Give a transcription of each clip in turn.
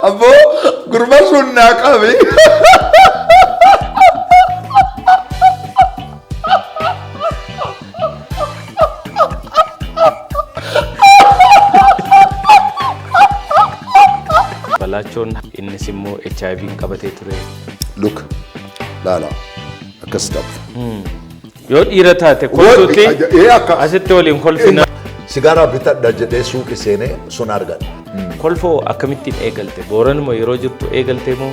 Abo gurba sunna qabi. Balachoon inni simmoo HIV qabatee ture. Look, lala, akkas ta'u. Yoo dhiira taate kolfuuti asitti waliin kolfina. Sigara bitadha jedhee suuqi seenee sun argan. Kolfoo akkamittiin eegalte? Booranuma yeroo jirtu eegalte moo?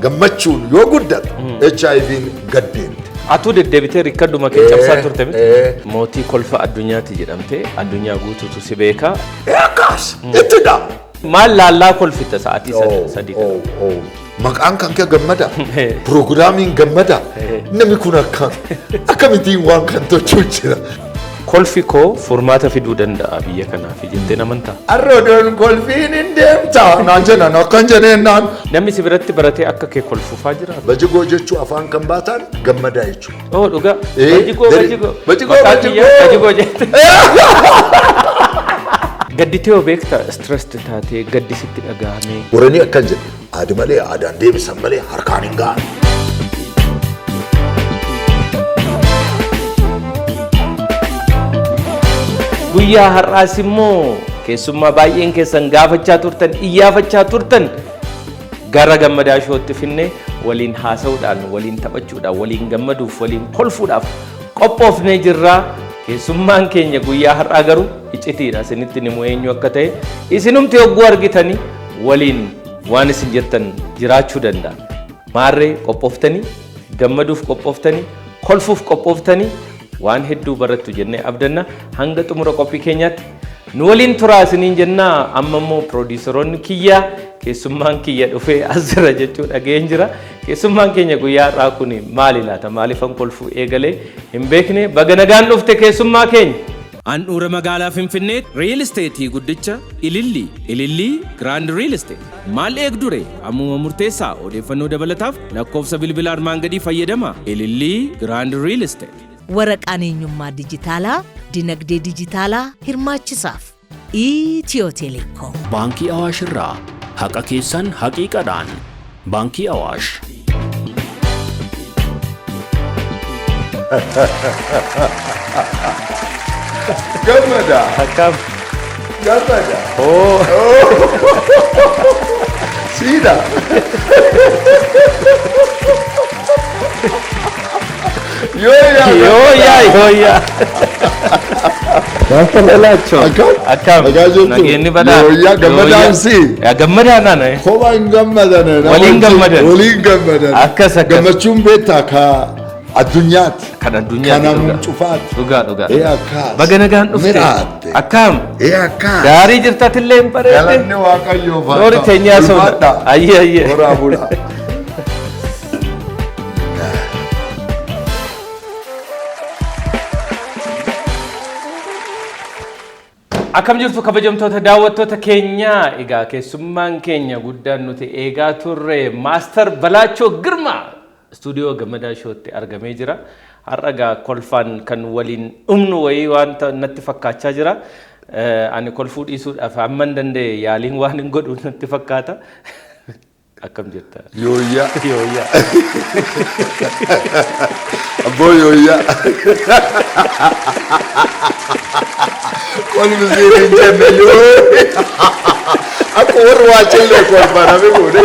Gammachuun yoo guddate HIV'n gaddeemte. Atuu deddeebitee rikkaduma kee cabsaa turte miti? Mootii kolfa addunyaati jedhamte addunyaa guutuutu si beekaa. Akkas itti dha. Maal laallaa kolfita sa'aatii sadii kana? Maqaan kan kee Gammadaa. Pirogiraamiin Gammadaa. Namni kun akkamittiin waan kan tolchuu jira. Kolfi koo furmaata fiduu danda'a biyya kanaaf jettee namantaa? Arrodoon kolfiin hin deemta. Naan jedhan akkan jedheen naan. Namni si biratti baratee akka kee kolfuufaa jira. Bajigoo jechuu afaan kan baataan Gammadaa jechuudha. Oh dhugaa. Bajigoo jette. Gadditee yoo beektaa stressed taatee gaddi sitti dhaga'amee. Warreen akkan jedhe aadi malee aadaan deebisan malee harkaan hin ga'an. Guyyaa har'aas immoo keessummaa baay'een keessan gaafachaa turtan iyyaafachaa turtan gara Gammadaa shootti finne waliin haasa'uudhaan waliin taphachuudhaan waliin gammaduuf waliin kolfuudhaaf qophoofnee jirraa. Keessummaan keenya guyyaa har'aa garuu icitiidha isinitti himu eenyu akka ta'e isinumti hogguu argitanii waliin waan isin jettan jiraachuu danda'a. Maarree qophooftanii gammaduuf qophooftanii kolfuuf qophooftanii waan hedduu barattu jennee abdanna hanga xumura qophii keenyaatti nu waliin turaa isiniin jennaa. Amma immoo piroodiisaroonni kiyyaa keessummaan kiyya dhufee as jira jechuu dhageen jira. Keessummaan keenya guyyaa har'aa kun maali laata? Maaliifan kolfuu eegalee hin beekne? Baga nagaan dhufte keessummaa keenya. Handhuura magaalaa Finfinnee Real Estate guddicha Ilillii Grand Real Estate maal eegdure ammuma murteessaa odeeffannoo dabalataaf lakkoofsa bilbilaa armaan gadii fayyadama. Ilillii Grand Real Estate waraqaan eenyummaa dijitaalaa dinagdee dijitaalaa hirmaachisaaf Itiyoo Teleekoom. Baankii Awaash irraa haqa keessan haqiiqadhaan. Baankii Awaash. Gammadaa. Akkam. Gammadaa. Oh. Sida. Yoya. Gaafa Balachoo. Akkam. Nageenyi badaa. Yoya Gammadaan si. Gammadaa nana. Kophaa hin gammadan. Waliin gammadan. Akkas. Gammachuun beektaa ka addunyaatti. Kan addunyaatti. Kan cufaatti. Dhugaa. Akkas. Baga nagaan dhufte. Akkam. Akkas. Gaarii jirtatillee hin bareedde. Galanni Waaqayyoo faata. Noori teenyaa soodha. Ayyee. Horaa bula. Akkam jirtu kabajamtoota daawwattoota keenya. Egaa keessummaan keenya guddaan nuti eegaa turre Maaster Balachoo Girma stuudiyoo Gammadaa shootti argamee jira. Har'a egaa kolfaan kan waliin dhumnu wayii wanta natti fakkaachaa jira. Ani kolfuu dhiisuudhaaf amman danda'e yaaliin waan hin godhu natti fakkaata. Akkam jirta? Yoya. Abboo yoya. Kolfu siin jenne yoya. Akka warri waachillee kolfaan hafi fuudhe.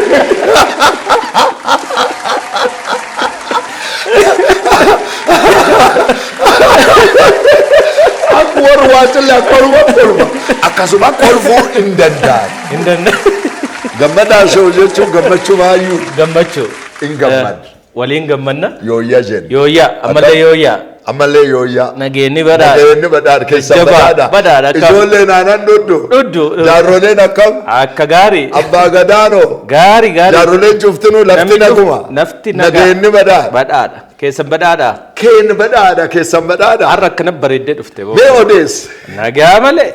Akka warri waachillee kolfa. Akkasuma kolfuu hin danda'an. Gammadaa shoo jechuun gammachuu maayyuu. Gammachuu. In gammad. Waliin gammanna? Yoya jenna. Yoya. Ammallee yoya. Nageenyi badhaadha. Keessa badhaadha. Ijoolleen aanan dhudhu. Jaarroleen akkam? Akka gaarii. Abbaa gadaanoo. Gaarii. Jaarroleen cuftinuu lafti naguma. Nafti nageenyi badhaadha. Keessan badhaadha. Keessan badhaadha. Har'a akkana bareeddee dhufte. Mee odees. Nagaa malee.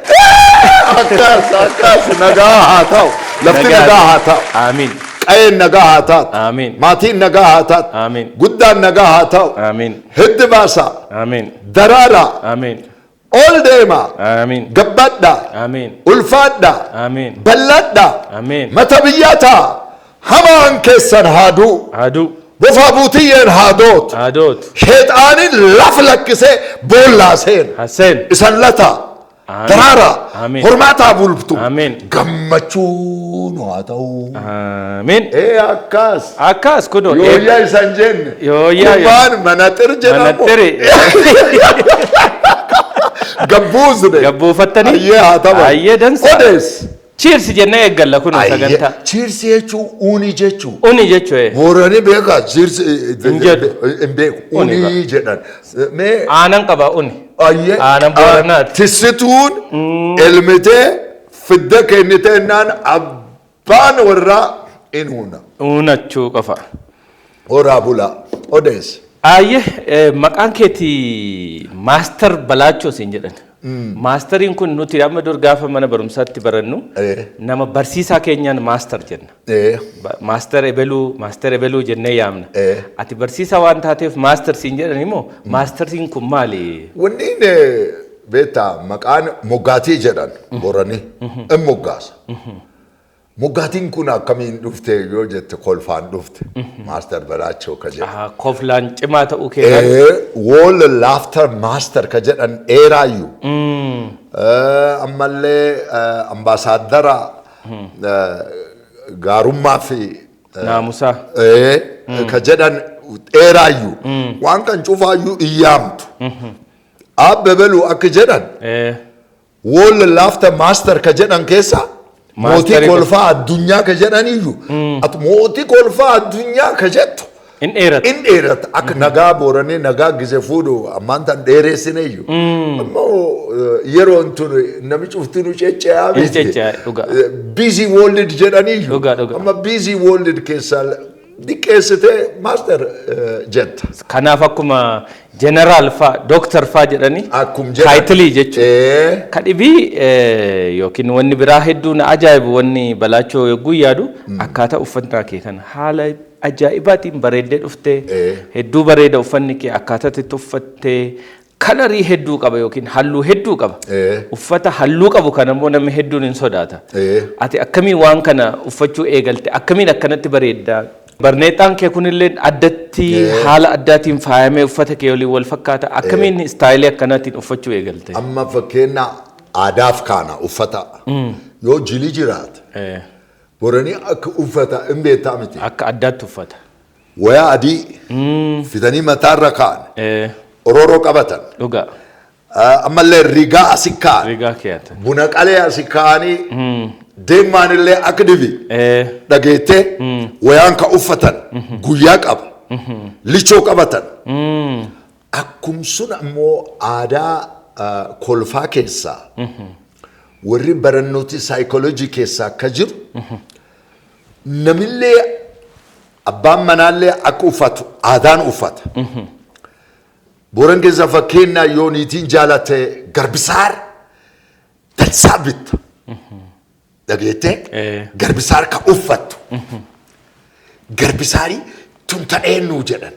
Akkas nagaa haa ta'u. Lafti nagaa haa ta'u. Amiin. Qa'een nagaa haa taatu. Amiin. Maatiin nagaa haa taatu. Amiin. Guddaan nagaa haa ta'u. Amiin. Hiddi baasaa. Amiin. Daraaraa. Amiin. ol deema Amiin. gabbadha Amiin. ulfaadha Amiin. balladha Amiin. mata biyyaata hamaan keessan haaduu Aduu. bofa buutiyyeen haadoot Adoot. sheexaanin lafa lakkisee boollaa seen Haseen. isan lata Amiin. daraara Amiin. hormaataa bulbtu Amiin. gammachuun haa ta'u Amiin. akkas Akkas kunoo. yooyyaa isan jenne Yooyyaa. kubbaan manaxir jedhamu Manattiri. gabbuusne Gabbuufattanii. ayyee haa ta'u Ayyee dansa. odees Cheers jennee eeggalla kunoo sagantaa. chiirsi jechuu uunii jechuu Uni jechuun. boorani beekaa chiirsi Hin jedhu. hin beeku Uni uunii jedhan mee Aanan qaba uni. ayyee Aanan booranaati. tissituun elmitee fidda kenniteennaan abbaan warraa in huuna Uunachuu qofa. horaa bulaa odees Ayyee maqaan keetii maaster Balachoo siin jedhan. Maasteriin kun nuti amma dur gaafa mana barumsaatti barannu nama barsiisaa keenyaan maaster jenna. Maaster ebeluu jennee yaamna. Ati barsiisaa waan taateef maaster siin jedhan immoo maasteriin kun maali? wanniin beektaa maqaan moggaatii jedhan boranii in moggaasa moggaatiin kun akkamiin dhufte yoo jette kolfaan dhufte maaster Balachoo ka jedhan Koflaan cimaa ta'uu keenan. wall laughter master ka jedhan dheeraayyuu ammallee ambaasaadara gaarummaa fi Naamusaa. ka jedhan dheeraayyuu waan kan cufaayyuu iyyaamtu abbebelu akka jedhan wall laughter master ka jedhan keessa mootii kolfaa addunyaa ka jedhaniyyuu ati mootii kolfaa addunyaa ka jettu In dheerata. in dheerata akka nagaa booranii nagaa gise fuudhu ammaan tan dheeressineyyu ammoo yeroon tun nami cuftinu cecce'aa Cecce'aa, dhugaa. busy world jedhaniyyuu Dhugaa, dhugaa. amma busy world keessa diqqeessitee maaster jetta Kanaaf akkuma jeneraal faa dooktar faa jedhanii Akkum jedhan. taayitilii jechuudha. Kadhibii yookiin wanni biraa hedduu na ajaa'ibu wanni Balachoo yogguu yaadu akkaataa uffannaa kee kana haala ajaa'ibaatiin bareeddee dhuftee hedduu bareeda uffanni kee akkaataa itti uffattee kalarii hedduu qaba yookiin halluu hedduu qaba. Uffata halluu qabu kana immoo namni hedduun hin sodaata. Ati akkamiin waan kana uffachuu eegalte akkamiin akkanatti bareeddaa barneexaan kee kunillee addatti haala addaatiin faayamee uffata kee waliin wal fakkaata akkamiin istaayilii akkanaatiin uffachuu eegalte. amma fakkeenya aadaaf kaana uffata yoo jili jiraate boranii akka uffata hin beektaa miti Akka addaatti uffata. wayaa adii fitanii mataarra kaan ororoo qabatan Dhugaa. ammallee rigaa asi kaan Rigaa keeyata. buna qalee asi kaanii deemaanillee akka dibi dhageettee wayaan ka uffatan guyyaa qaba lichoo qabatan akkum sun ammoo aadaa kolfaa keessaa warri barannooti saayikoolojii keessaa akka jiru namillee abbaan manaallee akka uffatu aadaan uffata booran keessa fakkeenyaa yoo niitiin jaalatte garbisaar dansaa bitta dhageettee garbisaar ka uffattu garbisaarii tun ta'eennuu jedhan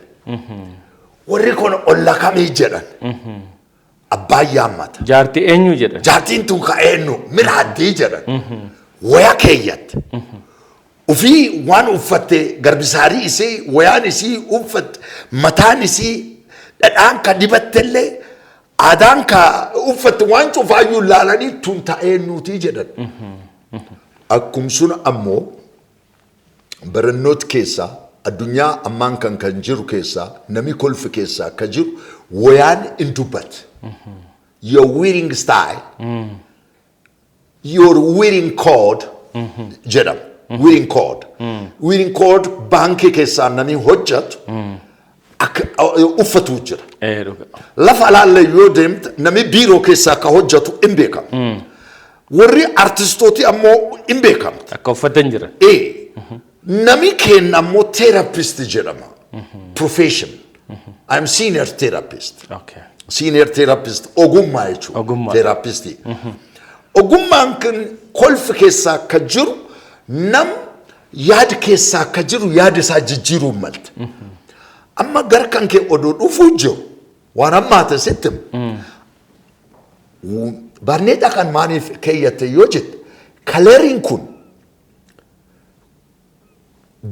warri kun olla kamii jedhan abbaan yaammata Jaartii eenyu jedhan. jaartiin tun ka eenyu miraaddii jedhan waya keeyyatte ufii waan uffatte garbisaarii isii wayaan isii uffatte mataan isii dhadhaan ka dibattellee aadaan ka uffatte waan cufaayyuu laalanii tun ta'eennuutii jedhan akkum sun ammoo barannoot keessaa addunyaa ammaan kan jiru keessaa nami kolfi keessaa akka jiru wayaan in dubbate your wearing style your wearing code jedham wearing code baankii keessaa nami hojjetu uffatu jira lafa alaallee yoo deemte nami biiroo keessaa ka hojjetu in beekama warri artistooti ammoo in beekamta Akka uffatan jira. nami kenna ammoo therapist jedhama profession I'm senior therapist Okay. senior therapist ogummaa jechuudha Ogummaa. therapist ogummaan kun kolfi keessaa akka jiru nam yaada keessaa akka jiru yaada isaa jijjiiruu malte amma gar kan kee odoo dhufuu jiru waan ammaate sittim barneexa kan maaniif keeyyatte yoo jette kaleeriin kun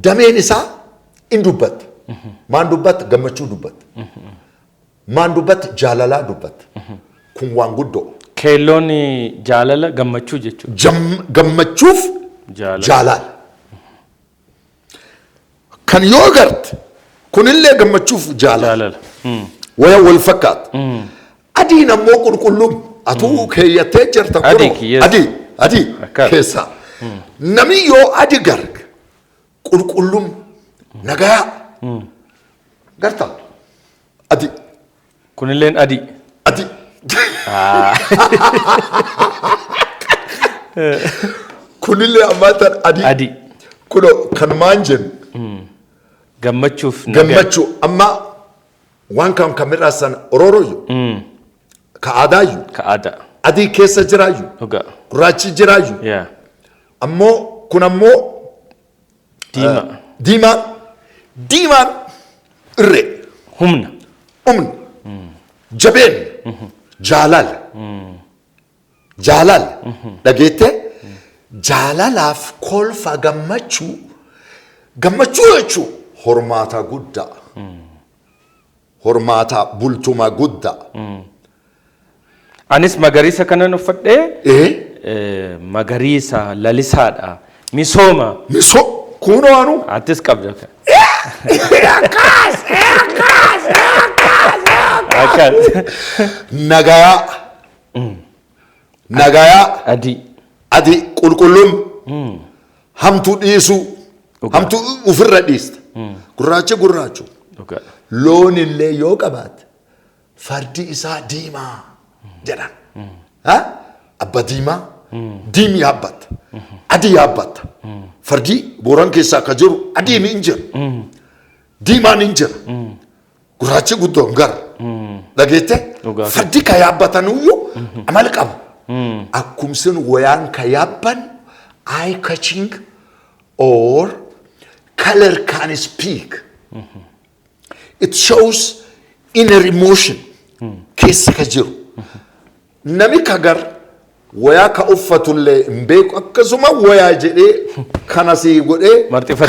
dameen isaa in dubbatta. Maan dubbatta gammachuu dubbatta. Maan dubbatta jaalalaa dubbatta. Kun waan guddoo. Keelloon jaalala gammachuu jechuudha. Gammachuuf jaalala. Kan yoo agarte kunillee gammachuuf jaalala. Waya wal fakkaata. Adiin ammoo qulqulluu atuu keeyyattee jirta kunoo adii keessaa. Namni yoo adi garga qulqulluu nagayaa garta adi. Kunilleen adi. Adi. Kunillee ammaatan adi. Adi. Kuno kan maan jennu. Gammachuuf gammachuu amma waan kan kamirraa sana oroorooyyu. Ka aadaayyu. Ka aadaa. Adii keessa jiraayyu. Gurraachi jiraayyu. Ammoo kun ammoo diimaan irree. Humna. Jabeen jaalala dhageette jaalalaaf kolfa gammachuu jechuun hormaata guddaa hormaata bultuma guddaa. Anis magariisa kanan uffadhee magariisa lalisaadha misooma. Kunoo anu. Atis qabda. Nagayaa adii qulqulluun hamtuu dhiisuu hamtuu ofirra dhiista gurraachu loon illee yoo qabaate fardi isaa diimaa jedhan abba diimaa diimii yaabbata adii yaabbata fardi booran keessaa akka jiru adiin hin jiru diimaan hin jiru gurraachi guddoon gara dhageette fardi ka yaabbatanuyyuu amal qaba. Akkumsin wayaan ka yaabban eye catching or color can speak. It shows inner emotion keessa ka jiru. Nami ka gar wayaa ka uffatullee hin beeku akkasuma wayaa jedhee kana sii godhee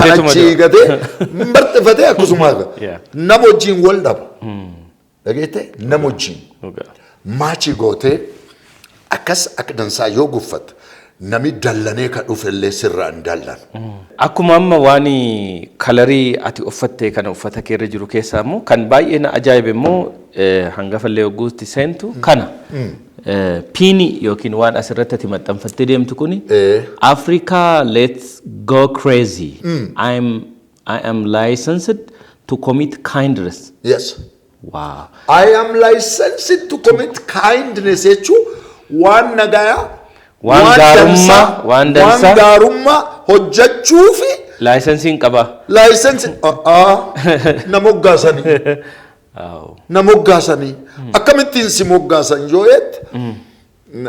kana ciigatee marxifatee akkasuma nama wajjin wal dhaba. Dhageette nama wajjin maachi gootee akkas akka dansaa yoo guffatu nami dallanee ka dhufellee sirraa hin dallan. Akkuma amma waan kalarii ati uffattee kana uffata keerra jiru keessaa immoo kan baay'ee na ajaa'ibe immoo hangafallee yogguutti seentu kana piini yookiin waan asirratti ati maxxanfattee deemtu kuni Africa let's go crazy. I am licensed to commit kindness. Yes. Wow. I am licensed to commit kindness jechuun waan nagayaa waan gaarummaa hojjechuufi laayisensiin qaba. Laayisensiin na moggaasanii akkamittiin si moggaasan yoo jette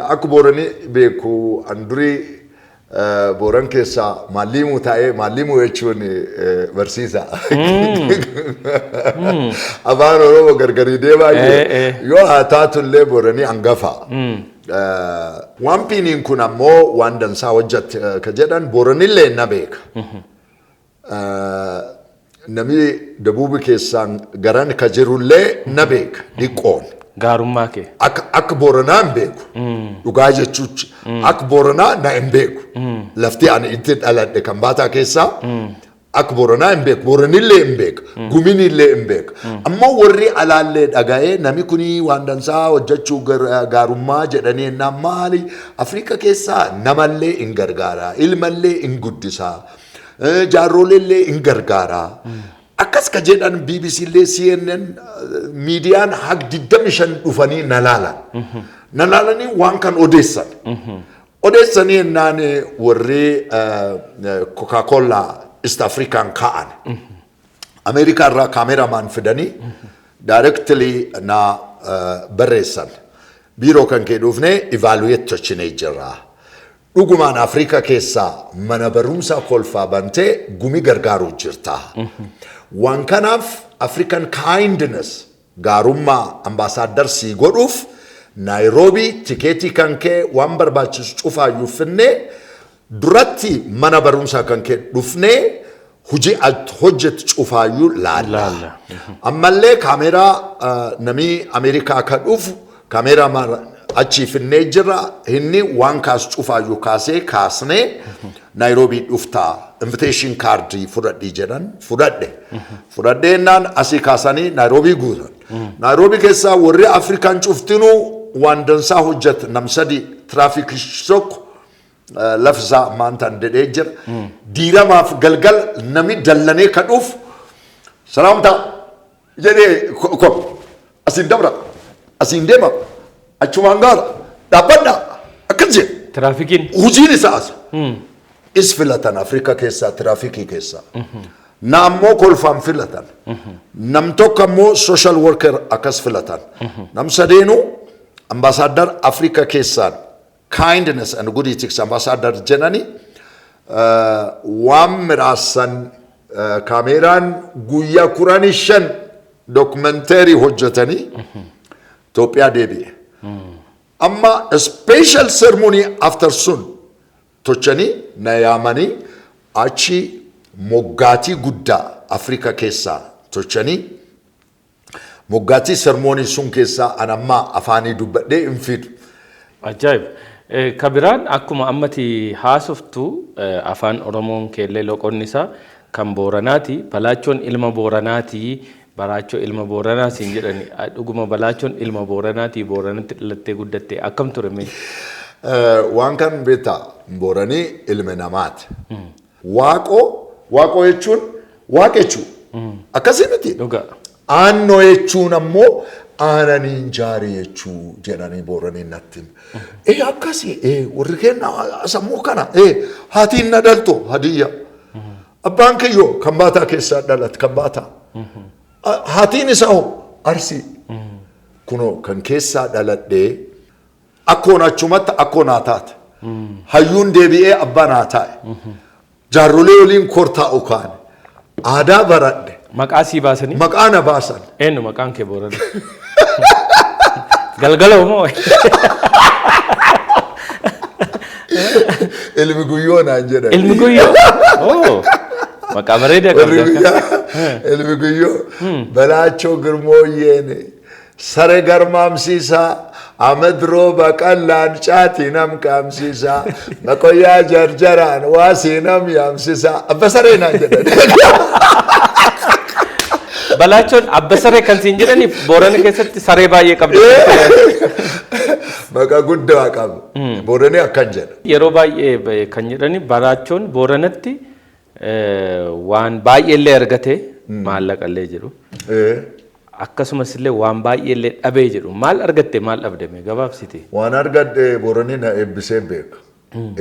akka booranii beeku an durii booran keessaa maallimuu taa'ee maallimuu jechuun barsiisa. Afaan Oromoo gargarii deemaa yoo haa taatullee booranii hangafa. Waan piiniin kun ammoo waan dansaa hojjette ka jedhan booranillee na beeka. Namni dabuubi keessaan garan ka jirullee na beeka dhiqqoon. Gaarummaa kee. Akka booranaa hin beeku. Dhugaa jechuuchi. Akka booranaa na hin beeku. Lafti ani itti dhaladhe kan baataa keessaa akka booranaa hin beeku. Booranillee hin beeka. Guminillee hin beeka. Ammoo warri alaallee dhaga'ee nami kuni waan dansaa hojjechuu gaarummaa jedhanii ennaa maali Afrika keessaa namallee hin gargaara. Ilmallee hin guddisaa. Jaarroollee hin gargaara. Akkas ka jedhan BBC illee CNN miidiyaan haq 25 dhufanii na laalan. Na laalanii waan kan odeessan. Odeessanii ennaan warri Coca-Cola East African ka'an. Ameerikaa irraa kaameramaan fidanii directly na barreessan. Biiroo kan kee dhufnee evaluate tochinee jirra. Dhugumaan Afrika keessaa mana barumsaa kolfaa bantee gumi gargaaruu jirta. Waan kanaaf African kindness gaarummaa ambaasaadar sii godhuuf Nairobi tikeetii kan kee waan barbaachisu cufaayyuu finnee duratti mana barumsaa kan kee dhufnee hojii hojjetu cufaayyuu laalla. Ammallee kaameeraa namni Ameerikaa ka dhufu kaameeraa achi finnee jira inni waan kaas cufaayyuu kaasee kaasnee Nairobi dhuftaa invitation card fudhadhii jedhan fudhadhee naan asii kaasanii Nairobi guutan. Nairobi keessaa warri Afrikaan cuftinuu waan dansaa hojjet namsadi traffic shock lafza maantaan dedhee jira. Diiramaaf galgal nami dallanee ka dhufu salaamtaa jedhee ko asiin dabra asiin deema achumaan gaara dhaabbadha akkas jedhe. Tiraafikiin. Hojiin isaas. Isfilatan Afrika keessaa tiraafikii keessaa. Na ammoo kolfaan filatan. Nam tokko ammoo social worker akkas filatan. Nam sadeenuu ambassador Afrika keessaan kindness and good ethics ambassador jedhani waan miraasan kaameeraan guyyaa 15 documentary hojjetanii Itoophiyaa deebi'e. Amma a special ceremony after sun tochanii na yaamanii achi moggaatii guddaa Afrika keessaa tochanii moggaatii ceremony sun keessaa anammaa afaanii dubbadhee hin fidu. Ajaa'ib. Kabiraan akkuma ammati haasoftu afaan Oromoon keellee loqonni isaa kan Booranaati. Balaachoon ilma Booranaati. Balachoo ilma Booranaa siin jedhani dhuguma Balachoon ilma Booranaati. Booranatti dhalattee guddattee akkam ture mee? Waan kan beektaa Booranii ilma namaati. Waaqoo jechuun waaqechuu. Akkasii miti. Dhugaa. Aannoo jechuun ammoo aananiin jaarii jechuu jedhanii Booranii natti. Akkasii warri kenna sammuu kana haatiin na dhalto hadiyya. Abbaan kiyyoo kan baataa keessaa dhalat kan baataa. Haatiin isaa hoo Arsii. Kunoo kan keessaa dhaladhee akkoon achumatti akkoon haa taate. Hayyuun deebi'ee abbaan haa taa'e. Jaarrolee waliin kortaa'u kaane. Aadaa baradhe. Maqaa sii baasanii? Maqaa na baasan. Eenyu maqaan kee Boorana? Galgala moo? Ilmi guyyoo naan jedhan. Ilmi guyyoo? Oh. Maqaa bareedaa qabda. Ilmi guyyoo Balachoo Girmooyyeene sare garmaamsiisaa Ahmed Rooba qallaan caatii nam qaamsiisaa Maqoyyaa jarjaraan waasii nam yaamsiisaa abba saree naan jedhan. Balachoon abba saree kan siin jedhaniif Boorana keessatti saree baay'ee qabdi. Maqaa guddaa qabu. Booranii akkan jedha. Yeroo baay'ee kan jedhani Balachoon Booranatti waan baay'ee illee argate maallaqa illee jedhu. Akkasumas illee waan baay'ee illee dhabee jedhu. Maal argatte maal dhabdame gabaabsite? Waan argadde Booranii na eebbisee beeka.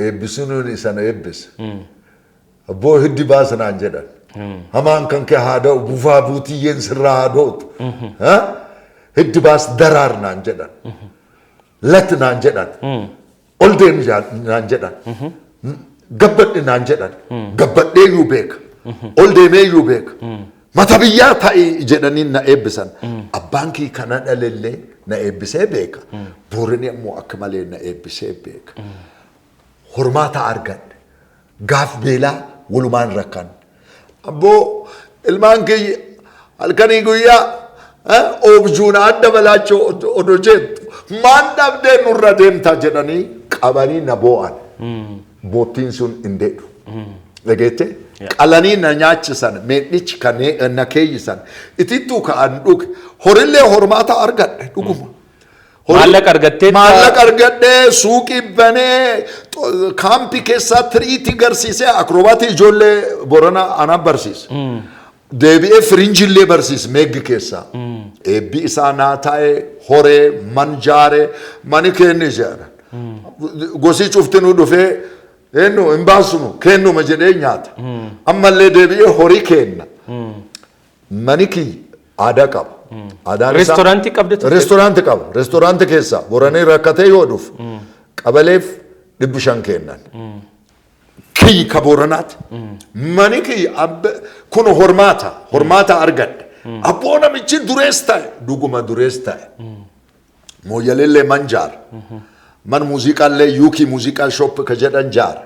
Eebbisuun isa na eebbise. Abboo hiddi baasanaan jedhan. Hamaan kan kee haa ta'u bufaa buutiyyeen sirraa haa ta'utu. Hiddi baas daraar naan jedhan. Lat naan jedhan. Ol deemi naan jedhan. Gabbadhi naan jedhan. Gabbadhee iyyuu beeka. Ol deemee iyyuu beeka. Mata biyyaa ta'e jedhanii na eebbisan. Abbaan kee kana dhalellee na eebbisee beeka. Booranii ammoo akka malee na eebbisee beeka. Hormaata argadhe. Gaaf beelaa walumaan rakkan. Abboo ilmaan kiyya halkanii guyyaa oobjuun adda Balachoo odoo jettu maan dhabdee nurra deemta jedhanii qabanii na boo'an. Boottiin sun hin deedhu. Dhageette? Qalanii na nyaachisan meedhichi kan na keeyyisan itittuu ka'an dhuge horillee hormaata argadhe dhuguma. Maallaqa argattee? Maallaqa argadhee suuqii banee kaampii keessaa tiriitii garsiisee akrobaatii ijoollee Booranaa anaan barsiise. Deebi'ee firiinjillee barsiise meeggi keessaa. Eebbi isaa naa taa'ee horee manjaaree mani kenni jedhan. Gosii cuftinuu dhufee eenyu hin baasunu kennuma jedhee nyaata. Ammallee deebi'ee horii kenna. Mani kiyya aadaa qaba. Reestooraantii qabda ture? Reestooraantii qaba. Reestooraantii keessaa Booranii rakkatee yoo dhufu qabaleef 500 kennan. Kiyyi ka Booranaati. Mani kiyya kun hormaata argadhe. Abboo namichi durees ta'e dhuguma durees ta'e. mooyaleellee man jaar man muuziqaallee yuukii muuziqaal shop ka jedhan jaar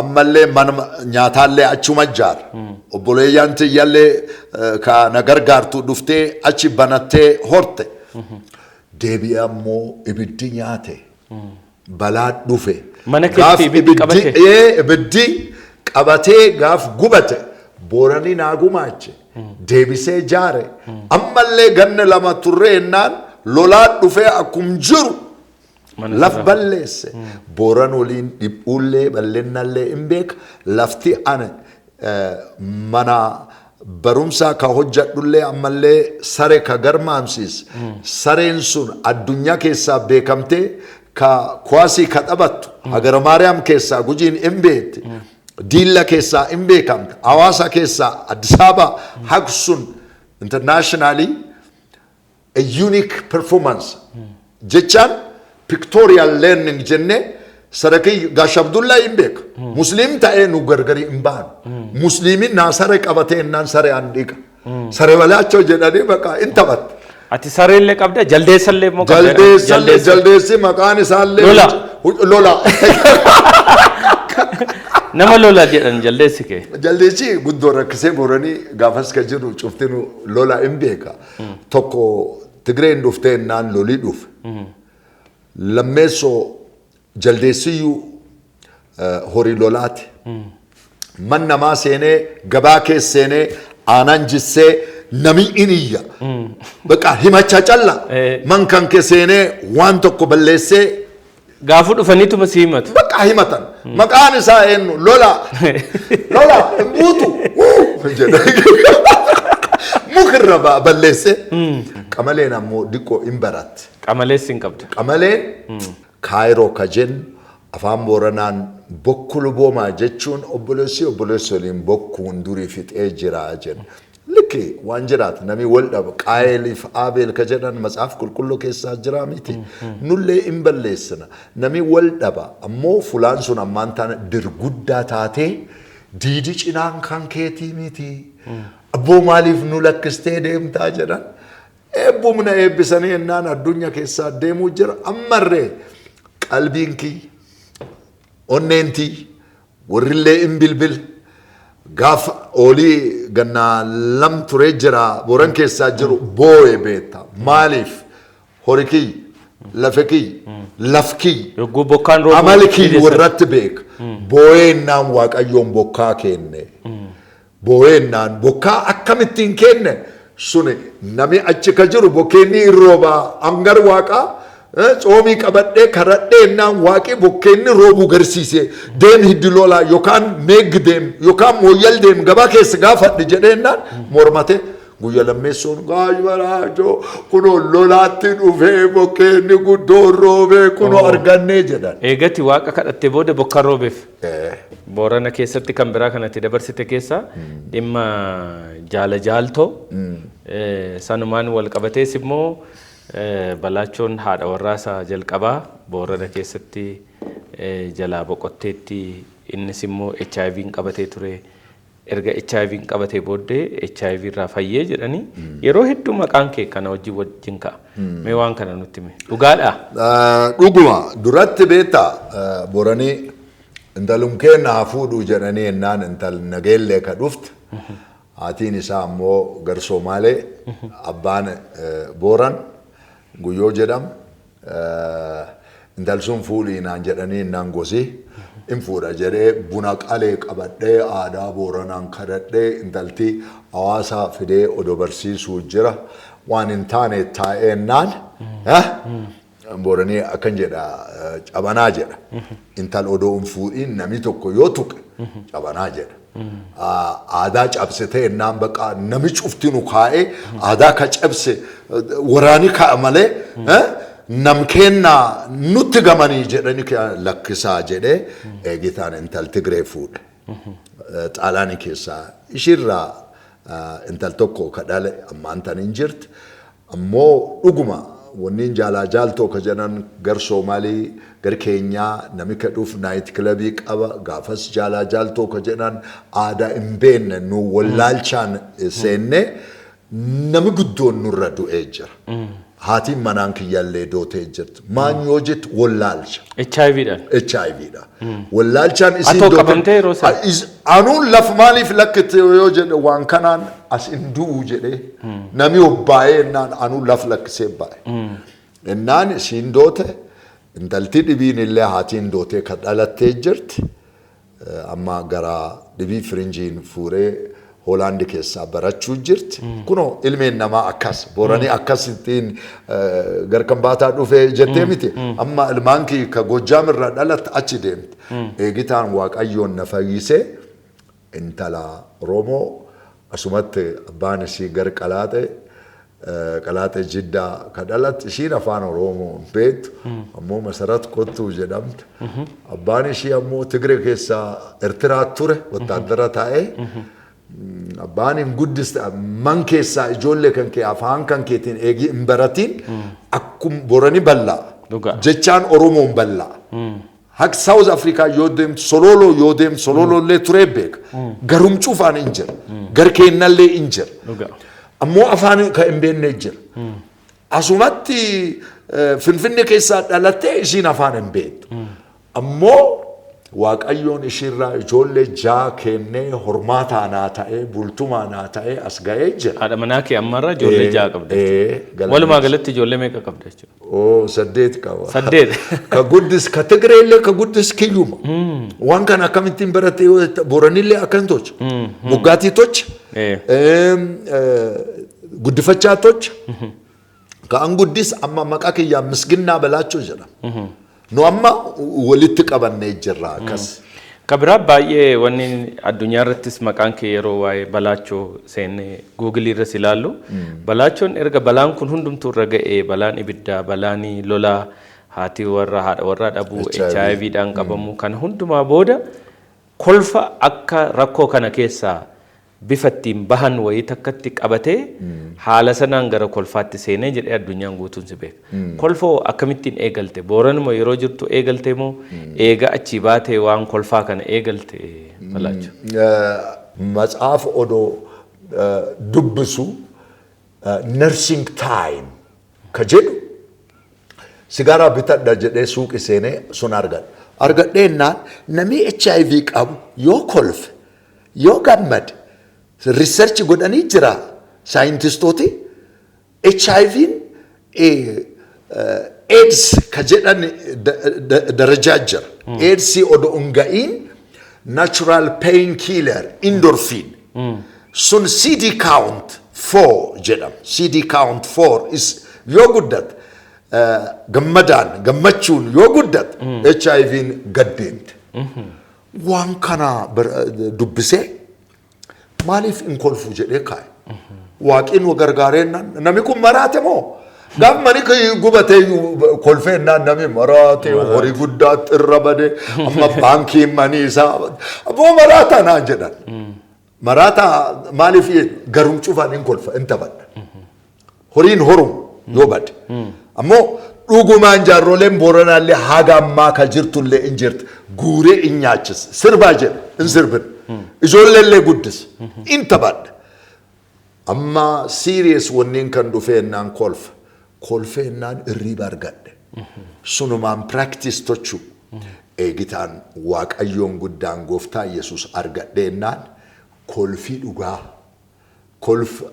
ammallee man nyaataallee achuma jaar obboleeyyaan tiyyallee ka na gargaartu dhuftee achi banattee horte deebi'ee ammoo ibiddi nyaate balaa dhufe mana keessatti ibiddi qabate ibiddi qabatee gaaf gubate booranii naa gumaache deebisee jaare ammallee ganna lama turree ennaan lolaa dhufee akkum jiru laf balleesse booran waliin dhiphuullee balleennallee hin beeka lafti ane mana barumsaa ka hojjadhullee ammallee sare ka garmaamsiis sareen sun addunyaa keessaa beekamtee ka kuwaasii ka taphattu Hagara Maariyaam keessaa gujiin hin beekte diilla keessaa hin beekamte hawaasa keessaa Addis Ababa haqsun internationally a unique performance jechaan pictorial learning jenne sarakii gashabdulla hin beeka muslim ta'ee nu gargari hin baanu muslimin naa sare qabatee innaan sare andiqa sare Balachoo jedhanii baqa hin taphatte ati sareellee qabda jaldeessallee moo jaldeessi maqaan isaallee lola nama lola jedhan jaldeessi kee jaldeessi guddoo rakkisee booranii gaafas ka jiru cuftinu lola hin beeka tokko Tigreen dhuftee innaan lolii dhufe lammeessoo jaldeessiyyuu horii lolaati man namaa seenee gabaa keessa seenee aanan jissee nami iniyya baqa himacha calla man kan ke seenee waan tokko balleessee gaafu dhufaniituma si himatu baqa himatan maqaan isaa eenyu lola buutu mukirra balleesse qamaleen ammoo diqqoo hin baratte qamalees hin qabdu qamaleen kaayiroo ka jennu afaan booranaan bokkulu boomaa jechuun obboleessi waliin bokkuun durii fixee jira jenna likki waan jiraatu namni wal dhaba qaayeliif aabeel ka jedhan matsaaf qulqulluu keessaa jira miti nullee hin balleessina namni wal dhaba ammoo fulaan sun ammaan taana dirguddaa taatee diidi cinaan kan keetii miti abboo maaliif nu lakkistee deemtaa jedhan eebbumna eebbisanii ennaan addunyaa keessaa deemuu jira ammarree qalbiin kii onneentii warrillee hin bilbil gaafa olii gannaa lam turee jira boran keessaa jiru boo'ee beekta maaliif horii kii lafe kii laf kii amali kii warratti beeka boo'ee ennaan waaqayyoon bokkaa kenne boo'ee ennaan bokkaa akkamittiin kenne suni nami achi ka jiru bokkeenni irrooba angar waaqaa Soomii qabadhee karadhee naan waaqii bokkeenni roobuu garsiise deem hiddi lolaa yookaan meeg deem yookaan mooyyal deem gabaa keessa gaafadhi jedhee naan mormate guyya lammeessuun Balachoo kunoo lolaatti dhufee bokkeenni guddoo roobee kunoo argannee jedhan. Eegatti waaqa kadhattee booda bokka roobeef. Boorana keessatti kan biraa kanatti dabarsite keessa dhimma jaalajaaltoo sanumaan wal qabatees immoo Balachoon haadha warraasaa jalqabaa Boorana keessatti jalaa boqotteetti innis immoo HIV'n qabatee ture erga HIV'n qabatee booddee HIV irraa fayyee jedhanii yeroo hedduu maqaan kee kana wajjin ka'a. Mee waan kana nutti himi dhugaadhaa? Dhuguma duratti beektaa Booranii intalum keenna haa fuudhuu jedhanii ennaan intal nageellee ka dhufte haatiin isaa ammoo gar Somaalee abbaan Booran guyyoo jedham intal sun fuudhii naan jedhanii naan gosii in fuudha jedhee buna qalee qabadhee aadaa Booranaan kadhadhee intalti hawaasaa fidee odoo barsiisuu jira waan hin taane taa'ee naan Booranii akkan jedha cabanaa jedha intal odoo hin fuudhiin namni tokko yoo tuqe cabanaa jedha. Aadaa cabsitee naan baqa nami cuftinu kaa'ee aadaa ka cabse waraani ka'a malee nam kennaa nutti gamanii jedhanii lakkisaa jedhee eegitaan intal Tigree fuudhe. Xaalaanii keessaa ishirraa intal tokko ka dhale ammaan tan hin jirti ammoo dhuguma wanniin jaalajaaltoo ka jedhan gar Soomaalii gar Keenyaa nami ka dhuuf naayit kilabii qaba gaafas jaalajaaltoo ka jedhan aadaa hin beenne nu wallaalchaan seenne nami guddoon nurra du'ee jira. Haatiin manaan kiyyaallee dootee jirti. Maan yoo jettu wallaalcha. HIVdhaan. HIVdha. Wallaalchaan isin dootee. Atoo qabamtee yeroo sana. Anuun laf maaliif lakkite yoo jedhe waan kanaan as hin du'u jedhee nami obbaa'ee ennaan anuun laf lakkisee baa'e. Ennaan isiin doote intalti dhibiin illee haatiin dootee kan dhalattee jirti. Amma gara dhibii firinjiin fuuree Hoolaandi keessaa barachuu jirti. Kuno ilmeen namaa akkas booranii akkasittiin garkan baataa dhufee jettee miti. Amma ilmaan kii ka Gojjaam irraa dhalatte achi deemti. Eegitaan Waaqayyoon na fayyisee intala Oromoo asumatti abbaan isii gar qalaate Jiddaa ka dhalatte ishiin afaan Oromoo beektu ammoo Masarat Kottuu jedhamtu. Abbaan ishii ammoo Tigree keessaa Eertiraa ture wattaaddara taa'ee. Abbaan hin guddiste man keessaa ijoollee kan kee afaan kan keetiin eegi hin baratiin akkum borani bal'aa jechaan Oromoon bal'aa. Haq South Africa yoo deemtu Sololo yoo deemtu Sololollee turee beeka. Garumcuu afaan hin jira. Garkeennallee hin jira. Ammoo afaan kan hin beekne jira. Asumatti Finfinnee keessaa dhalattee isiin afaan hin beektu. Ammoo Waaqayyoon ishirraa ijoollee jaa kennee hormaataa naa ta'ee bultumaa naa ta'ee as ga'ee jira. Haadha manaa kee ammarraa ijoollee jaa qabda. Walumaa galatti ijoollee meeqa qabda jechuudha? 8 qaba. 8. Ka guddis ka Tigreellee ka guddis kiyyuma. Waan kana akkamittiin barattee yoo ta'e Booranillee akkan tocha. Muggaatii tocha. Guddifachaa tocha. Ka an guddis amma maqaa kiyyaa Misginnaa Balachoo jedhama. No amma walitti qabannee jirra akkas. Kabira baay'ee wanni addunyaa irrattis maqaan kee yeroo waa'ee Balachoo seennee Google irra ilaallu. Balachoon erga balaan kun hundumtuu irra ga'ee balaan ibiddaa balaan lolaa haati warra haadha warra dhabuu HIVdhaan qabamu kan hundumaa booda kolfa akka rakkoo kana keessaa bifattiin bahan wayii takkatti qabatee haala sanaan gara kolfaatti seenee jedhee addunyaan guutuun si beeka. Kolfoo akkamittiin eegalte? Booranuma yeroo jirtu eegalte moo eega achi baatee waan kolfaa kana eegalte Balachoo? Matsaaf odoo dubbisu nursing time ka jedhu sigaaraa bitadha jedhee suuqi seenee sun argadha. Argadheennaan namni HIV qabu yoo kolfe yoo gammade research godhanii jira saayintistooti HIV'n AIDS ka jedhan darajaa jira. AIDS odoo hin ga'iin natural pain killer endorphin sun CD count 4 jedhama. CD count 4 is yoo guddat gammachuun yoo guddat HIV'n gaddeemte. Waan kana dubbisee maaliif in kolfu jedhee kaa'e. Waaqiin wa gargaareennan namni kun maraate moo? Gaaf mani gubatee kolfeennaan namni maraate horii guddaatti irra bade amma baankiin manii isaa aboo maraataa naan jedhan. Maraataa maaliif garum cufaan in kolfa in taphadha. Horiin horum yoo bade. Ammoo dhugumaan jaarroleen Booranaallee haga ammaa ka jirtullee in jirti guuree in nyaachis sirbaa jedha in sirbin. Ijoolleellee guddis in taphadha. Amma serious wanniin kan dhufeennaan kolfeennaan irriiba argadhe. Sunumaan practice tochuu eegitaan Waaqayyoon guddaan Gooftaa Yesuus argadheennaan kolfii dhugaa kolfa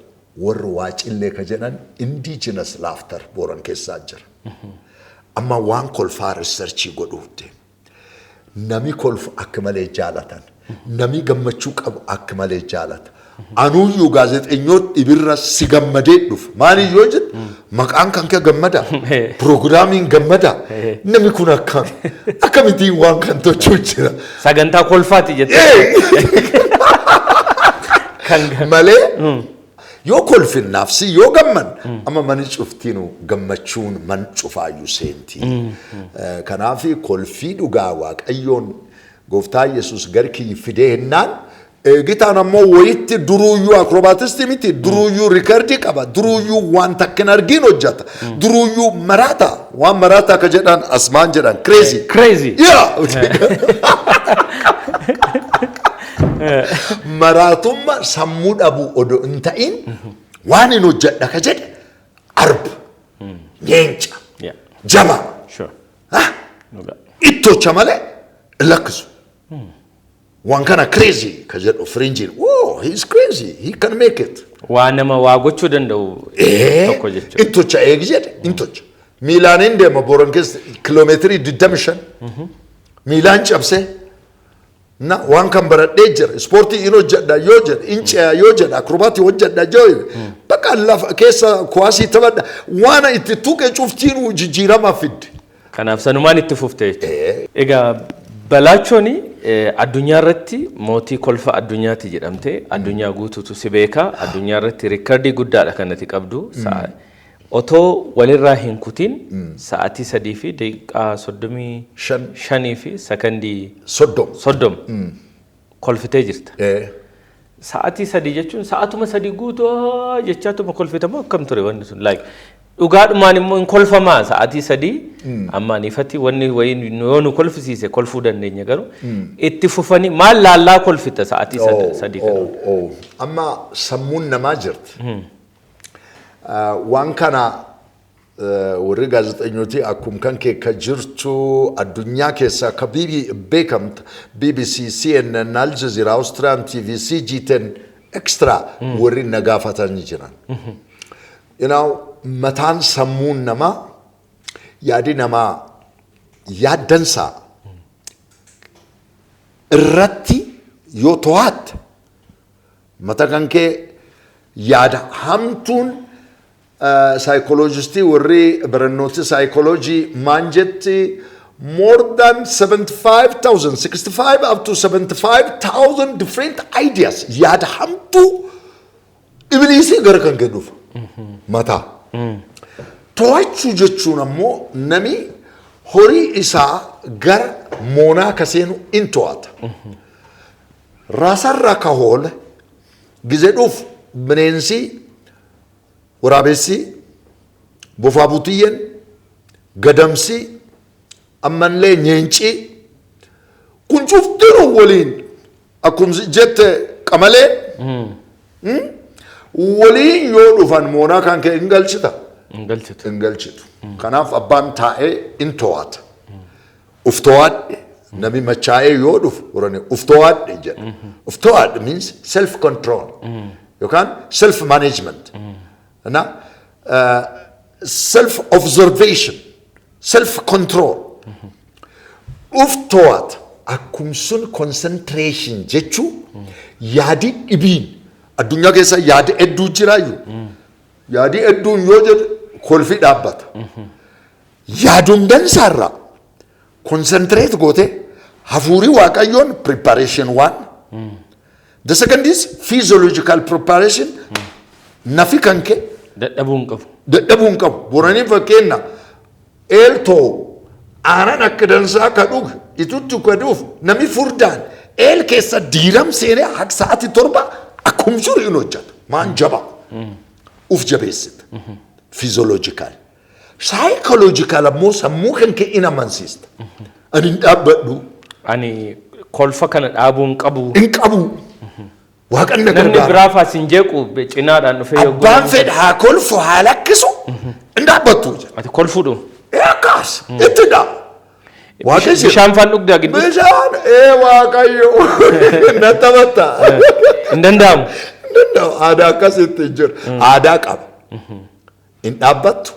warra waacillee ka jedhan indigenous laughter Booran keessaa jira. Amma waan kolfaa researchii godhuutti nami kolfu akka malee jaalatan. Nami gammachuu qabu akka malee jaalata. Anuyyuu gaazexeenyoota dhibirra si gammadee dhufu. Maali yoo jedhu maqaan kan kee Gammadaa. Piroogiraamiin Gammadaa. Nami kun akkamittiin waan kan tochuu jira. Sagantaa kolfaati jettee. Malee yoo kolfinnaaf si yoo gamman amma mani cuftiinu gammachuun man cufaayyuu seentii. Kanaafi kolfii dhugaa Waaqayyoon Gooftaa Yesuus garkii fidee hennaan eegitaan ammoo wayitti duruuyyuu akrobaatisti miti duruuyyuu riikardii qaba duruuyyuu waan takkin argiin hojjata duruuyyuu maraata waan maraata ka jedhan asmaan jedhan crazy maraatumma sammuu dhabu odoo hin ta'in waan hin hojjedha ka jedhe arba Nyencha. Yeah. Jaba. Sure. Ah. Dhugaa. Itto chamale lakkisu. Waan kana crazy ka jedhu frinjiin. Oh, he's crazy. He can make it. Waa nama waa gochuu danda'u tokko jechuudha. Intocha eegi jedhe intocha. Miilaaniin deema Booran keessa kiloomeetirii 25. Miilaan cabsee. Na waan kan baradhee jira. Ispoortii in hojjedha yoo jedhe, in ce'a yoo jedhe, akrobaatii hojjedha yoo jedhe. Bakka lafa keessa kuwaasii taphadha. Waan itti tuqee cuftiin jijjiiramaa fidde. Kanaaf sanumaan itti fufte jechuudha. Egaa Balaachoon addunyaa irratti mootii kolfa addunyaati jedhamte addunyaa guutuutu si beeka addunyaa irratti riikardii guddaadha kanatti qabdu otoo walirraa hin kutin sa'aatii 3 fi daqiiqaa 35 fi sekondii 30 kolfitee jirta. Sa'aatii 3 jechuun sa'aatuma 3 guutuu jechaatuma kolfitamoo akkam ture wanni sun like dhugaadhumaan immoo hin kolfamaa sa'aatii 3 amma ifatti wanni wayin yoo nu kolfisiise kolfuu dandeenya garuu itti fufanii maal laallaa kolfita sa'aatii 3 kana. Amma sammuun namaa jirti. Waan kana warri gaazexeessitooti akkuma kan kee ka jirtu addunyaa keessaa ka beekamta BBC, CNN, Al Jazeera, Australian TV, CG10 extra warri nagaafatanii jiran. You know, mataan sammuun namaa yaadi namaa yaaddansaa irratti yoo to'atte mata kan kee yaada hamtuun psychologist warri barannooti psychology manjetti more than 65,000 65 up to 75,000 different ideas yaada hamtu ibliisii gara kan kennuuf mata to'achuu jechuun ammoo nami horii isaa gara moonaa kaseenu in to'ata raasarra ka hoole gizedhuuf bineensi waraabessi bofaa butiyyen gadamsi ammallee nyeenci kun cuftiru waliin akkuma jette qamalee waliin yoo dhufan moonaa kan kee hin galchita hin galchitu kanaaf abbaan taa'ee in to'ata uf to'adhe nami machaa'ee yoo dhufu warani uf to'adhe jedha uf to'adhe means self control yookaan self management na self observation self control uf to'ata akkum sun concentration jechuu yaadi dhibiin addunyaa keessa yaadi hedduu jiraayu yaadi hedduun yoo jedhu kolfi dhaabbata yaaduun dansaarraa concentrate goote hafuurii waaqayyoon preparation one the second is physiological preparation nafi kan kee dadhabuu hin qabu boranii fakkeenna eeltoo aanan akka dansaa ka dhugu itutti ka dhuuf nami furdaan eel keessa diiram seenee haq sa'atii 7 akkum jiru in hojjeta maan jaba uf jabeessita physiological psychological ammoo sammuu kan kee in amansiista ani hin dhaabbadhu ani kolfa kana dhaabuu hin qabu waaqan na namni biraa faasin jeequ cinaadhaan dhufee yoo abbaan fedha haa kolfu haa lakkisu hin dhaabbattu ati kolfuudhu akkas itti dhaa bishaan faan dhugdaa gidduu bishaan waaqayyo na taphata hin danda'amu aadaa akkasitti jira aadaa qaba hin dhaabbattu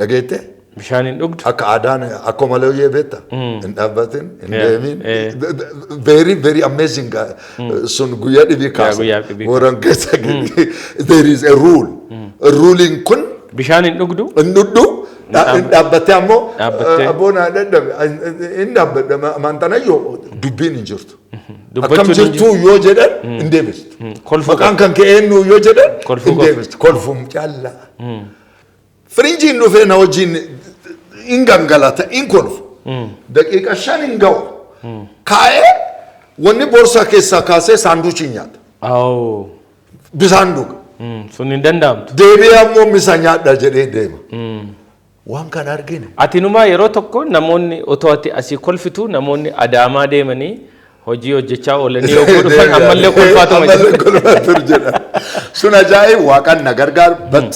dhageette bishaan hin dhugdu akka aadaan akkuma malee beekta hin dhaabbatin hin deemin very very amazing sun guyyaa dhibii kaasa warran keessa there is a rule ruling kun bishaan hin dhugdu hin dhugdu hin dhaabbattee ammoo abboon dadhabe hin dhaabbadha maantanayyoo dubbiin hin jirtu akkam jirtuu yoo jedhan hin deebistu maqaan kan kee eenyu yoo jedhan hin deebistu kolfuum callaa frinjiin dhufee na wajjin in gangalata in kolfu daqiiqa 5 hin ga'u kaa'ee wanni boorsaa keessaa kaasee saanduuchii nyaata bisaan dhuga sun hin danda'amtu deebi'ee ammoo misa nyaadha jedhee deema waan kana argine atinumaa yeroo tokko namoonni otoo ati asii kolfitu namoonni adaamaa deemanii hojii hojjechaa oolanii yoo dhufan ammallee kolfaatuma jedha sun ajaa'ib waaqan na gargaar but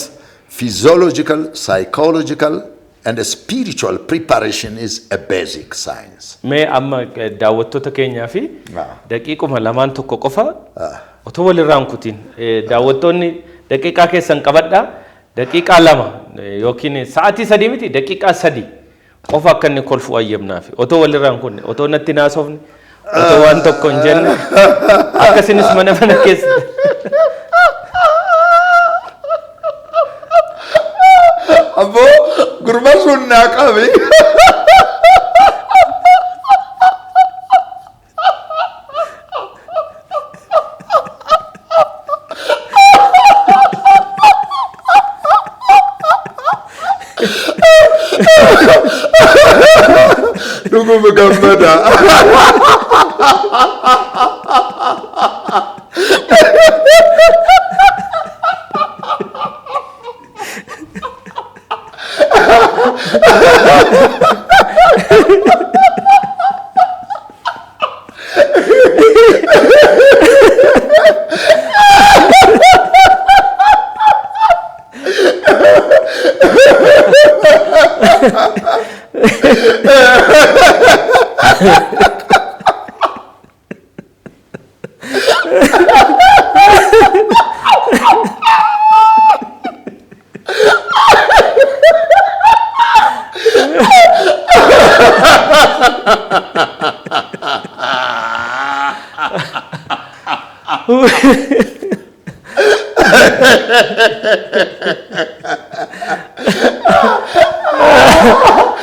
physiological, psychological, and spiritual preparation is a basic science. Me amma daawwattoota keenyaa fi daqiiquma lamaan tokko qofa otoo walirraan kutiin daawwattoonni daqiiqaa keessan qabadhaa daqiiqaa lama yookiin sa'aatii 3 miti daqiiqaa 3 qofa akka inni kolfu ayyamnaaf otoo walirraan kunne otoo natti naasofne otoo waan tokko hin jenne akkasinis mana keessa Abo gurba sunna qabi Dugu Gammadaa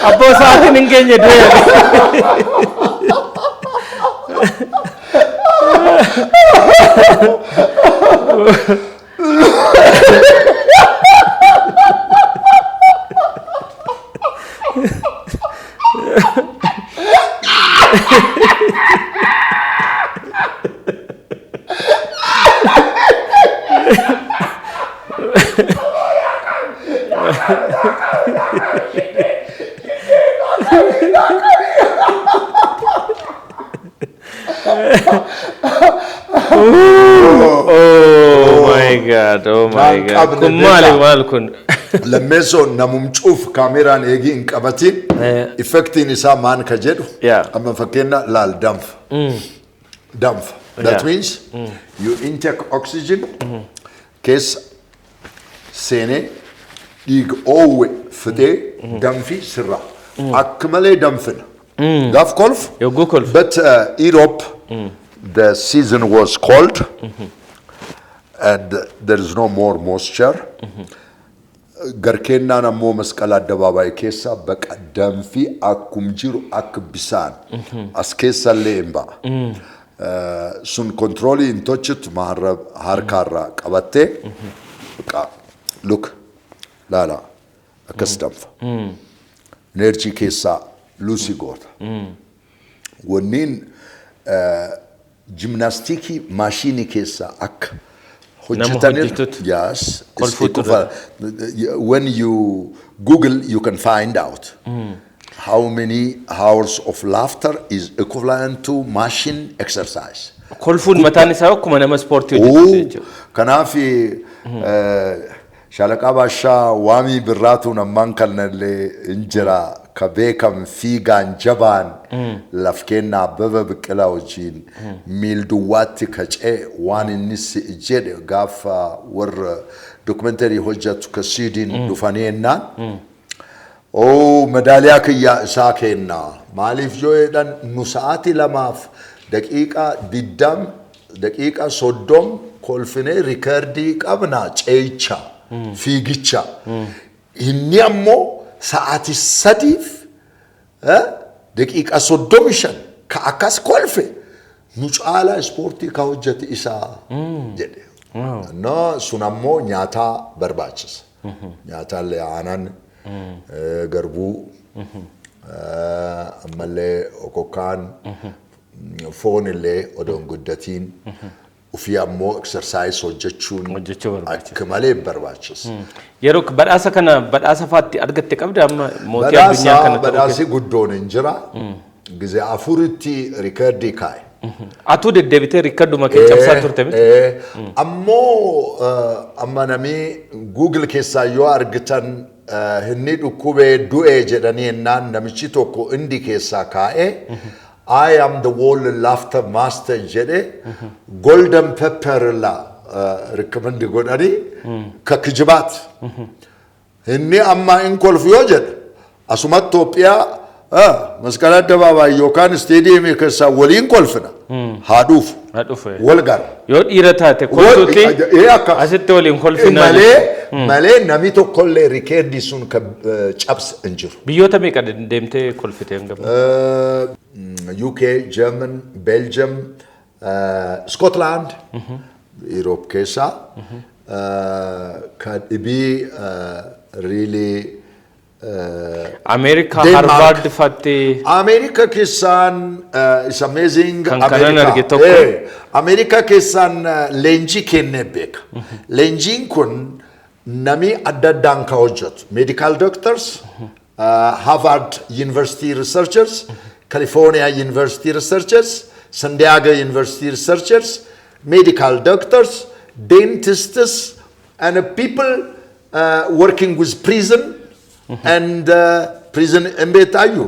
Abbo sa'aatiin hin geenye Oh my God, oh my God. Kun maal kun? Lammeessoo namumcuuf kaameraan eegii hin qabatin effectiin isaa maan ka jedhu amma fakkeenya laal danfa. Danfa. That means you intake oxygen keessa seenee dhiiga oowwe fidee danfi sirra. Akka malee danfina. Gaaf kolf? Yogguu kolf. But Europe, the season was cold and there is no more moisture. Garkennaan ammoo masqala addabaabaa keessa baqa danfi akkum jiru akka bisaan as keessa illee hin ba'a. Sun kontroolii hin tochitu harkaarraa qabattee baqa look laala akkas danfa. Energy keessa luusii goota. Wanniin gymnastikii maashinii keessa akka yes. When you Google, you can find out how many hours of laughter is equivalent to machine exercise. Kolfuun mataan isaa akkuma nama ispoortii hojjetu. Kanaaf shaalaqaa baashaa waamii birraatuun ammaan kanallee injira ka beekam fiigaan jabaan laf kennaa Abbabaa Biqilaa wajjin miil duwwaatti kacee waan inni si jedhe gaafa warra dokumentari hojjetu ka Siidin dhufanii ennaan madaaliyaa kiyyaa isaa kennaa maaliif yoo jedhan nu sa'aatii 2 daqiiqaa 20 daqiiqaa 30 kolfinee rikardii qabnaa ceecha fiigicha inni ammoo sa'aatii 3 daqiiqaa 35 ka akkas kolfe nu caalaa ispoortii ka hojjete isaa jedhe. No sun ammoo nyaataa barbaachisa. Nyaataallee aanan garbuu ammallee okokkaan foon illee odoon guddatiin ufii ammoo exercise hojjechuun akka malee barbaachisa. Yeroo badhaasa kana badhaasa faatti argatte qabda amma mootii addunyaa kana badhaasi guddoon hin jira. Gizee afuritti rikardii kaa'e. Atu deddeebitee rikkaduma kee cabsaa turte miti? Ammoo amma namni Google keessaa yoo argitan inni dhukkubee du'ee jedhanii ennaan namichi tokko indi keessaa kaa'ee I am the wall laughter master jedhe golden pepper la recommend godhanii ka kijibaat inni amma in kolfu yoo jedhe asuma Itoophiyaa مسكالة دبابا يوكان استاديوم كسا ولين كولفنا هادوف والغار يود إيرتات كولتوتي أسيت ولين كولفنا مالي نميتو كل ريكيردي سون كابس انجر بيوتا ميكا ديمتي كولفتين UK German Belgium Scotland Europe كيسا كادبي really America Harvard fatti America kisan is amazing America America kisan lenji kenne bek lenjin kun nami addadan ka hojjat medical doctors Harvard University researchers California University researchers San Diego University researchers medical doctors dentists and people working with prison and prison embetayu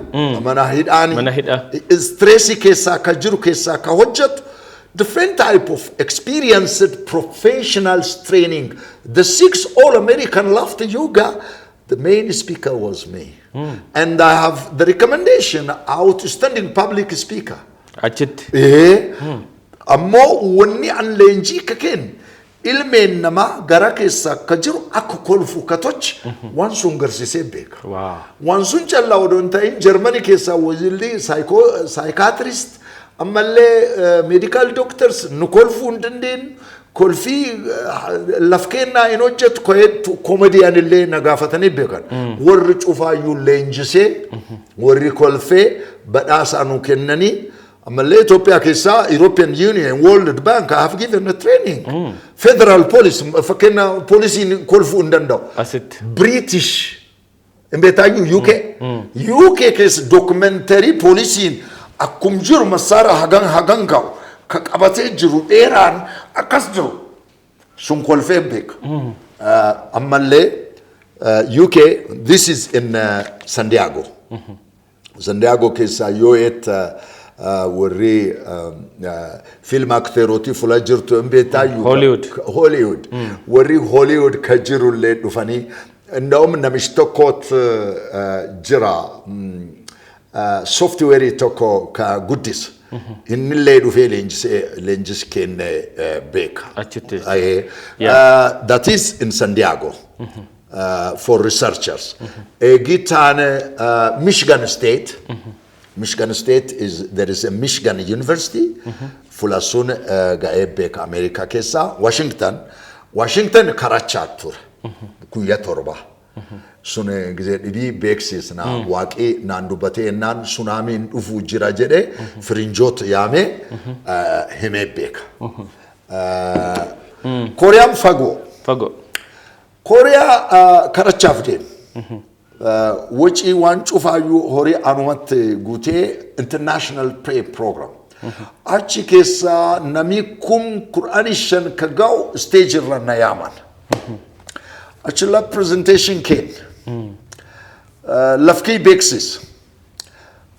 manahida stress kesa kajiru kesa ka hojjat different type of experienced professionals training the 6 all American laughter yoga the main speaker was me and I have the recommendation outstanding public speaker achit ammo wonni an lenji kaken ilmeen nama gara keessa ka jiru akka kolfu katoch waan sun garsisee beeka waan sun callaa odon ta'in Germany keessa wajilli psychiatrist ammallee medical doctors nu kolfu ndindin kolfi lafkeenna in hojjet comedian illee nagaafatanii beekan warri cufaayyuu leenjisee warri kolfee badhaasa nu kennanii Amalle Ethiopia kesa European Union World Bank have given a training federal police fakena police in kolfu ndando British embetayu UK kes documentary police in akum jiru masara hagan ka qabate jiru eran akas jiru sun kolfe bek amalle UK this is in San Diego kesa yoet وري فيلم أكتروتي فلاجرتو إمبيتايو هوليوود وري هوليوود كجرو اللي دفني إنهم نمشتكوت جرا سوفت ويري توكو كجوديس إن اللي دفعي لينجس كين بيك that is in San Diego for researchers Gitan Michigan State Michigan State there is a Michigan University fulasun gaebek America kesa Washington Karachatur kuya torba sune gize didi beksis na waqi nandubate nan tsunami dufu jira jede frinjot yame hemebek Korea fago Korea Karachafde which I want to follow hori anumat gute international prayer program. Achi kesa nami kum Quranishan kagaw stage ranna yaman. Achi la presentation came. Lafki beksis.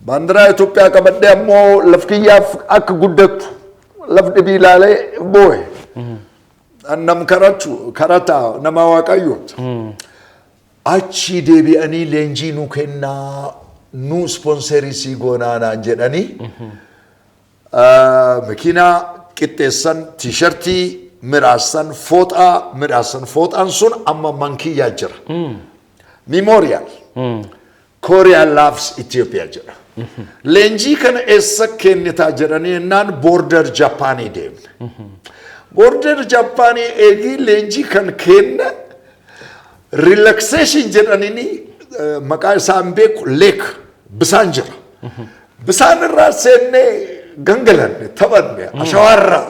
Bandra Ethiopia kabadde ammo lafki yaf ak guddat lafde bilale boy. Annam karata nama waqayot. Achi debi ani lenji nu kenna nu sponsori si gonana jedhani makina qitteessan t-shirtii miraasan fooxaan sun amma mankiyaa jira memorial Korea loves Ethiopia jira lenji kana eessa kennitaa jedhani ennaan border Japaanii deemne border Japaanii eegi lenji kan kenna relaxation jedhanini maqaa isaan beeku lake bisaan jira bisaan irraa seenne gangalanne taphanne ashawarra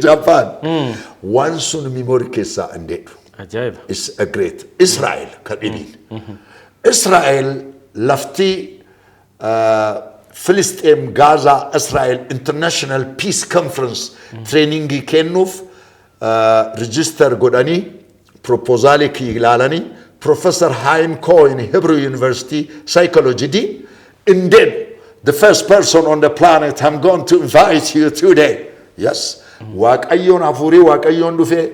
Japan waan sun memory keessa andeedu ajaiba is a great Israel kadhiniin Israel lafti Filisxeem Gaza Israel International Peace Conference training kennuuf register godhanii proposal ki ilaalanii Professor Haim Cohen Hebrew University Psychology Dean and then the first person on the planet I'm going to invite you today. Yes. Waaqayyoon afurii waaqayyoon dhufee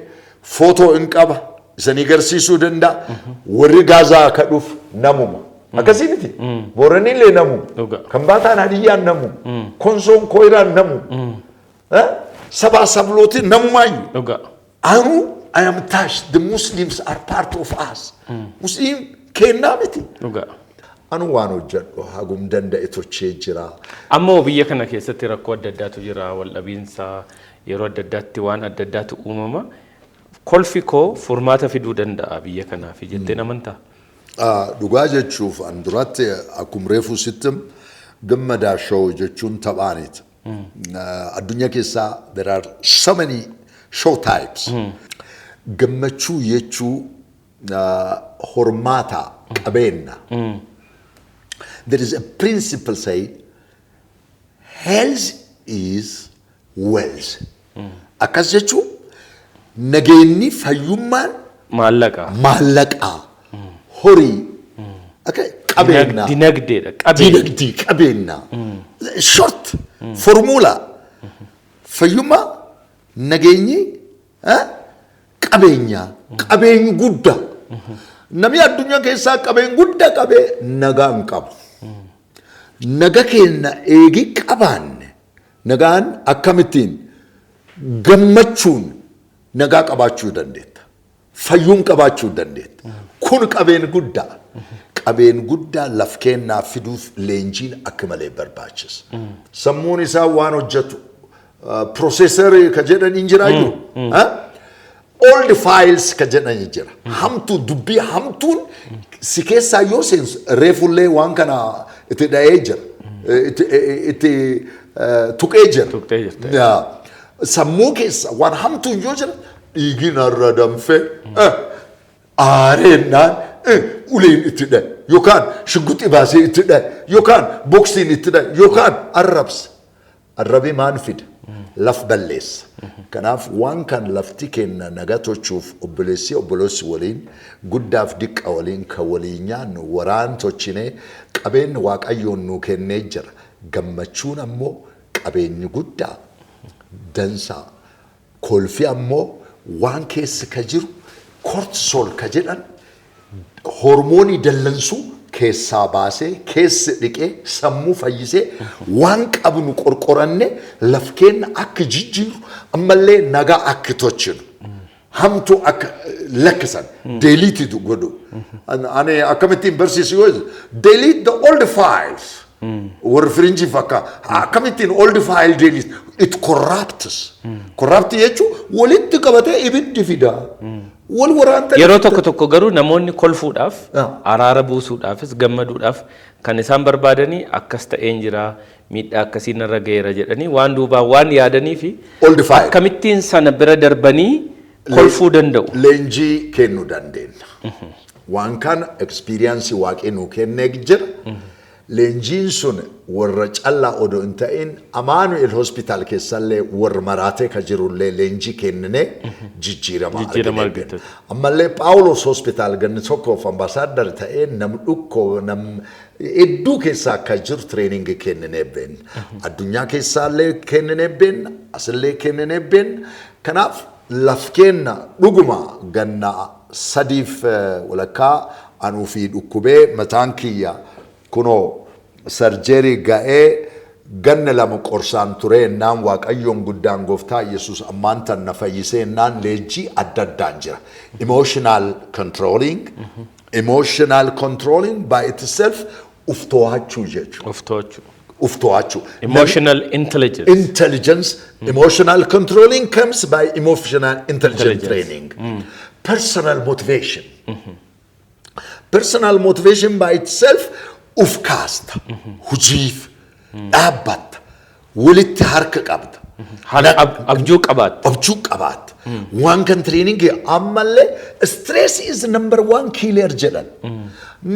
photo in qaba isanii garsiisuu danda'a warri Gaazaa ka dhuf namuma akkasii miti Booranillee namu kan Baataan Hadiyyaan namu Konsoon Koyraan namu sabaa sablootiin namumaayyuu anu I am touched the Muslims are part of us Muslim kennaa miti anu waan hojjedhu hagum danda'e tochee jira ammoo biyya kana keessatti rakkoo adda addaatu jira wal dhabiinsa yeroo adda addaatti waan adda addaatu uumama kolfi koo furmaata fiduu danda'a biyya kanaaf jettee amantaa dhugaa jechuuf an duratti akkuma reefu sittim Gammadaa show jechuun taphaanit addunyaa keessaa there are so many show types gammachuu jechuu hormaata qabeenya there is a principle say health is wealth akkas jechuun nageenyi fayyummaan maallaqa horii okay qabeenya dinagdee qabeenya short formula fayyummaa nageenyi qabeenyi guddaa namni addunyaa keessaa qabeen guddaa qabee nagaan qabu naga keenya eegi qabaanne nagaan akkamittiin gammachuun nagaa qabaachuu dandeetta fayyuun qabaachuu dandeetta kun qabeen guddaa laf kennaa fiduuf leenjiin akka malee barbaachisa sammuun isaa waan hojjetu processor ka jedhan injiraayu all the files ka jedhan jira hamtu dubbii hamtuun si keessaa yoo seensu reefullee waan kana itti dha'ee jira itti tuqee jira sammuu keessa waan hamtuun yoo jira dhiigin irra danfee aareennaan uleen itti dha'e yookaan shugguxi baasee itti dha'e yookaan boksiin itti dha'e yookaan arrabi maan fida laf balleessa kanaaf waan kan lafti kenna nagaa tochuuf obboleessi waliin guddaaf diqqa waliin ka waliin nyaannu waraan tochinee qabeenyi waaqayyoon nu kennee jira gammachuun ammoo qabeenyi guddaa dansaa kolfi ammoo waan keessa ka jiru cortisol ka jedhan hormoonii dallansuu keessaa baasee keessa dhiqee sammuu fayyisee waan qabnu qorqoranne laf kenna akka jijjiiru ammallee nagaa akka tochinu hamtu akka lakkisan delete godhu ani akkamittiin barsiisu yoo delete the old files war fringe fakka akkamittiin old file delete it corrupts corrupt jechuun walitti qabatee ibiddi fidaa yeroo tokko garuu namoonni kolfuudhaaf araara buusuudhaafis gammaduudhaaf kan isaan barbaadanii akkas ta'een jira miidhaa akkasiin irra ga'eera jedhanii waan duubaa waan yaadanii fi akkamittiin sana bira darbanii kolfuu danda'u leenjii kennuu dandeenya waan kana experience waaqni kennee jira leenjiin sun warra callaa odoo hin ta'in Amaanu'el Hospital keessallee warra maraatee ka jirullee leenjii kennine jijjiirama argate ammallee Phaawulos Hospital ganni tokkoof ambassador ta'ee nam dhukkoo nam hedduu keessaa akka jiru training kennine been addunyaa keessaallee kennine been asillee kennine been kanaaf laf kenna dhuguma ganna sadiif walakkaa anuu fi dhukkubee mataan kiyya kuno surgery ga'ee ganna lama qorsaan ture naan waaqayyoon guddaan gooftaa Yesuus ammaantan na fayyisee naan leenjii adda addaan jira emotional controlling by itself uftoachuu jechuudha emotional intelligence emotional controlling comes by emotional intelligence training personal motivation by itself uf kaasta hujiif dhaabbatta walitti harka qabda abjuu qabaat waan kan training ammallee stress is number 1 killer jedhan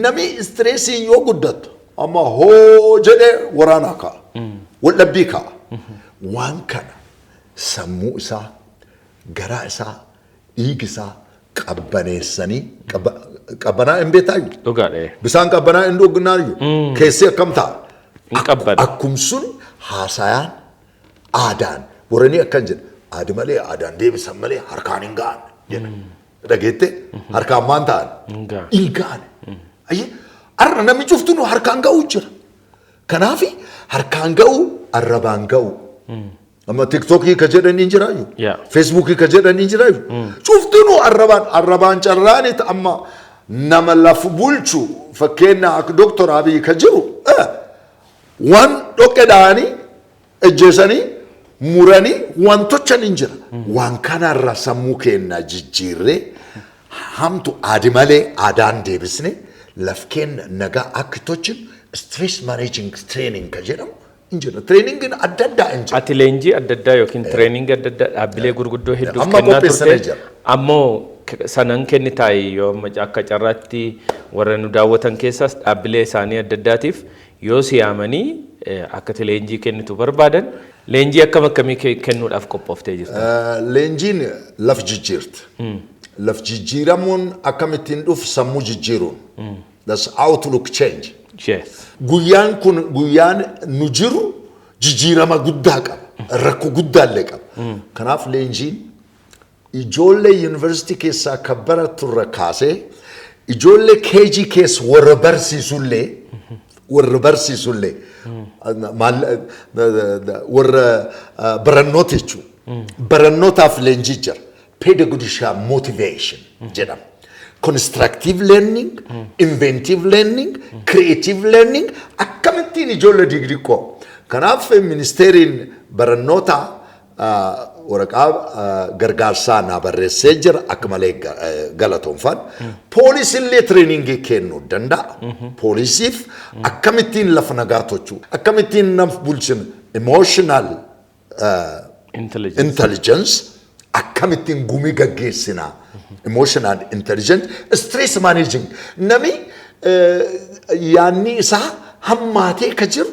nami stress yoo guddatu amma hoo jedhee waraanaa ka'a. Waldhabbii ka'a. Waan kana sammuu isaa, garaa isaa, dhiigi isaa qabbaneessanii qabbanaa hin beekaayyuu. Dhugaadha. Bisaan qabbanaa hin dhugnaayyuu. Keessi akkam ta'a? Hin qabbana. Akkum sun haasayaan aadaan warreen akkan jedha. Aadi malee aadaan deebisan malee harkaan hin ga'an jedha. Dhageette harkaan maan ta'an? Hin ga'an. Har'a namni cuftuun harkaan ga'uu jira. Kanaaf harkaan ga'uu arrabaan ga'uu. Amma TikTokii ka jedhan hin jiraayu. Facebookii ka jedhan hin jiraayu. Cuftuun arrabaan carraanit amma nama lafu bulchu fakkeenya akka Dr. Abiy ka jiru waan dhoqqeedhaanii ejjeesanii muranii waan tochan hin jira. Waan kanarra sammuu keenna jijjiirree hamtu aadi malee aadaan deebisne laf keenna nagaa akka tochin stress managing training ka jedhamu hin jira. Trainingiin adda addaa hin jira. Ati leenjii adda addaa yookiin training adda addaa dhaabbilee gurguddoo hedduuf kennaa turte. Ammoo sanan kenni taa'ee yoo akka carraatti warra nu daawwatan keessaas dhaabbilee isaanii adda addaatiif yoo siyaamanii akka leenjii kennitu barbaadan leenjii akkam akkamii kennuudhaaf qophooftee jirta? Leenjiin laf jijjiirti. Laf jijjiiramuun akkamittiin dhufu sammuu jijjiiruun. That's outlook change. Yes. Guyyaan kun guyyaan nu jiru jijjiirama guddaa qaba. Rakkoo guddaallee qaba. Kanaaf leenjiin ijoollee yuunivarsiitii keessaa akka baraturra kaasee ijoollee keejii keessa warra barsiisullee warra barannoota jechuudha. Barannootaaf leenjii jira. Pedagogical motivation jedhama. Constructive learning, inventive learning, creative learning akkamittiin ijoollee digrii koo. Kanaaf ministeeriin barannoota waraqaa gargaarsaa naa barreessee jira akka malee galatoomfan. Poolisillee treeningii kennuu danda'a. Poolisiif akkamittiin lafa nagaa tochuu, akkamittiin nama bulchinu emotional intelligence akkamittiin gumii gaggeessinaa. Emotional intelligence, stress managing. Nami yaanni isaa hammaatee ka jiru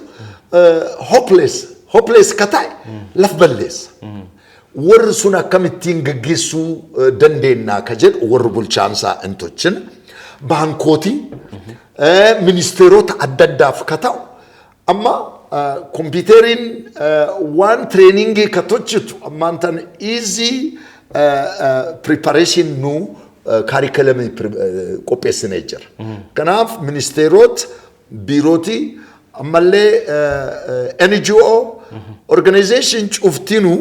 hopeless ka ta'e laf balleessa. Warri sun akkamittiin gaggeessuu dandeenya ka jedhu warri bulchaansaa hin tolchine. Baankootii ministeerota adda addaaf ka ta'u amma kompiiteriin waan treeningii ka tolchitu ammaan tan easy preparation nu curriculum qopheessinee jira. Kanaaf ministeerota biirootii ammallee NGO organization cuftinuu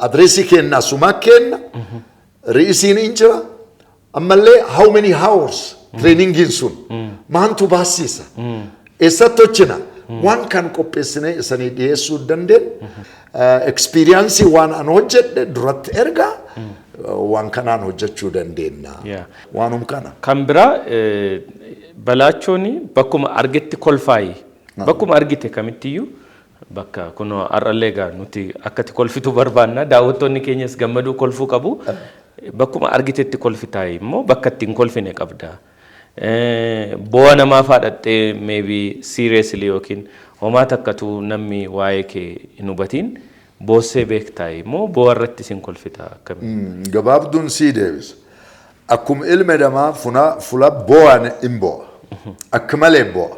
adreesii kennaa sumaa kenna ri'isiin hin jira ammallee how many hours trainingiin sun maantu baasiisa eessatti hojjina waan kan qopheessinee isanii dhiyeessuu dandeenya. Experience waan an hojjedhe duratti erga waan kanaan hojjechuu dandeenya. Waanum kana. Kan biraa Balaachoon bakkuma argetti kolfaayi. Bakkuma argite kamittiyyuu bakka kunoo har'allee gaa nuti akkati kolfitu barbaanna daawwattoonni keenyas gammaduu kolfuu qabu. Bakkuma argitetti kolfitaayi immoo bakka ittiin kolfine qabda. Bu'aa namaa faadhattee maybe seriously yookiin homaa takkatu namni waa'ee kee hin hubatiin boossee beektaay immoo bu'aa irratti sin kolfita akkamiin? Gabaabduun sii deebisa. Akkuma ilma namaa fula bu'aan hin bu'a. Akka malee bu'a.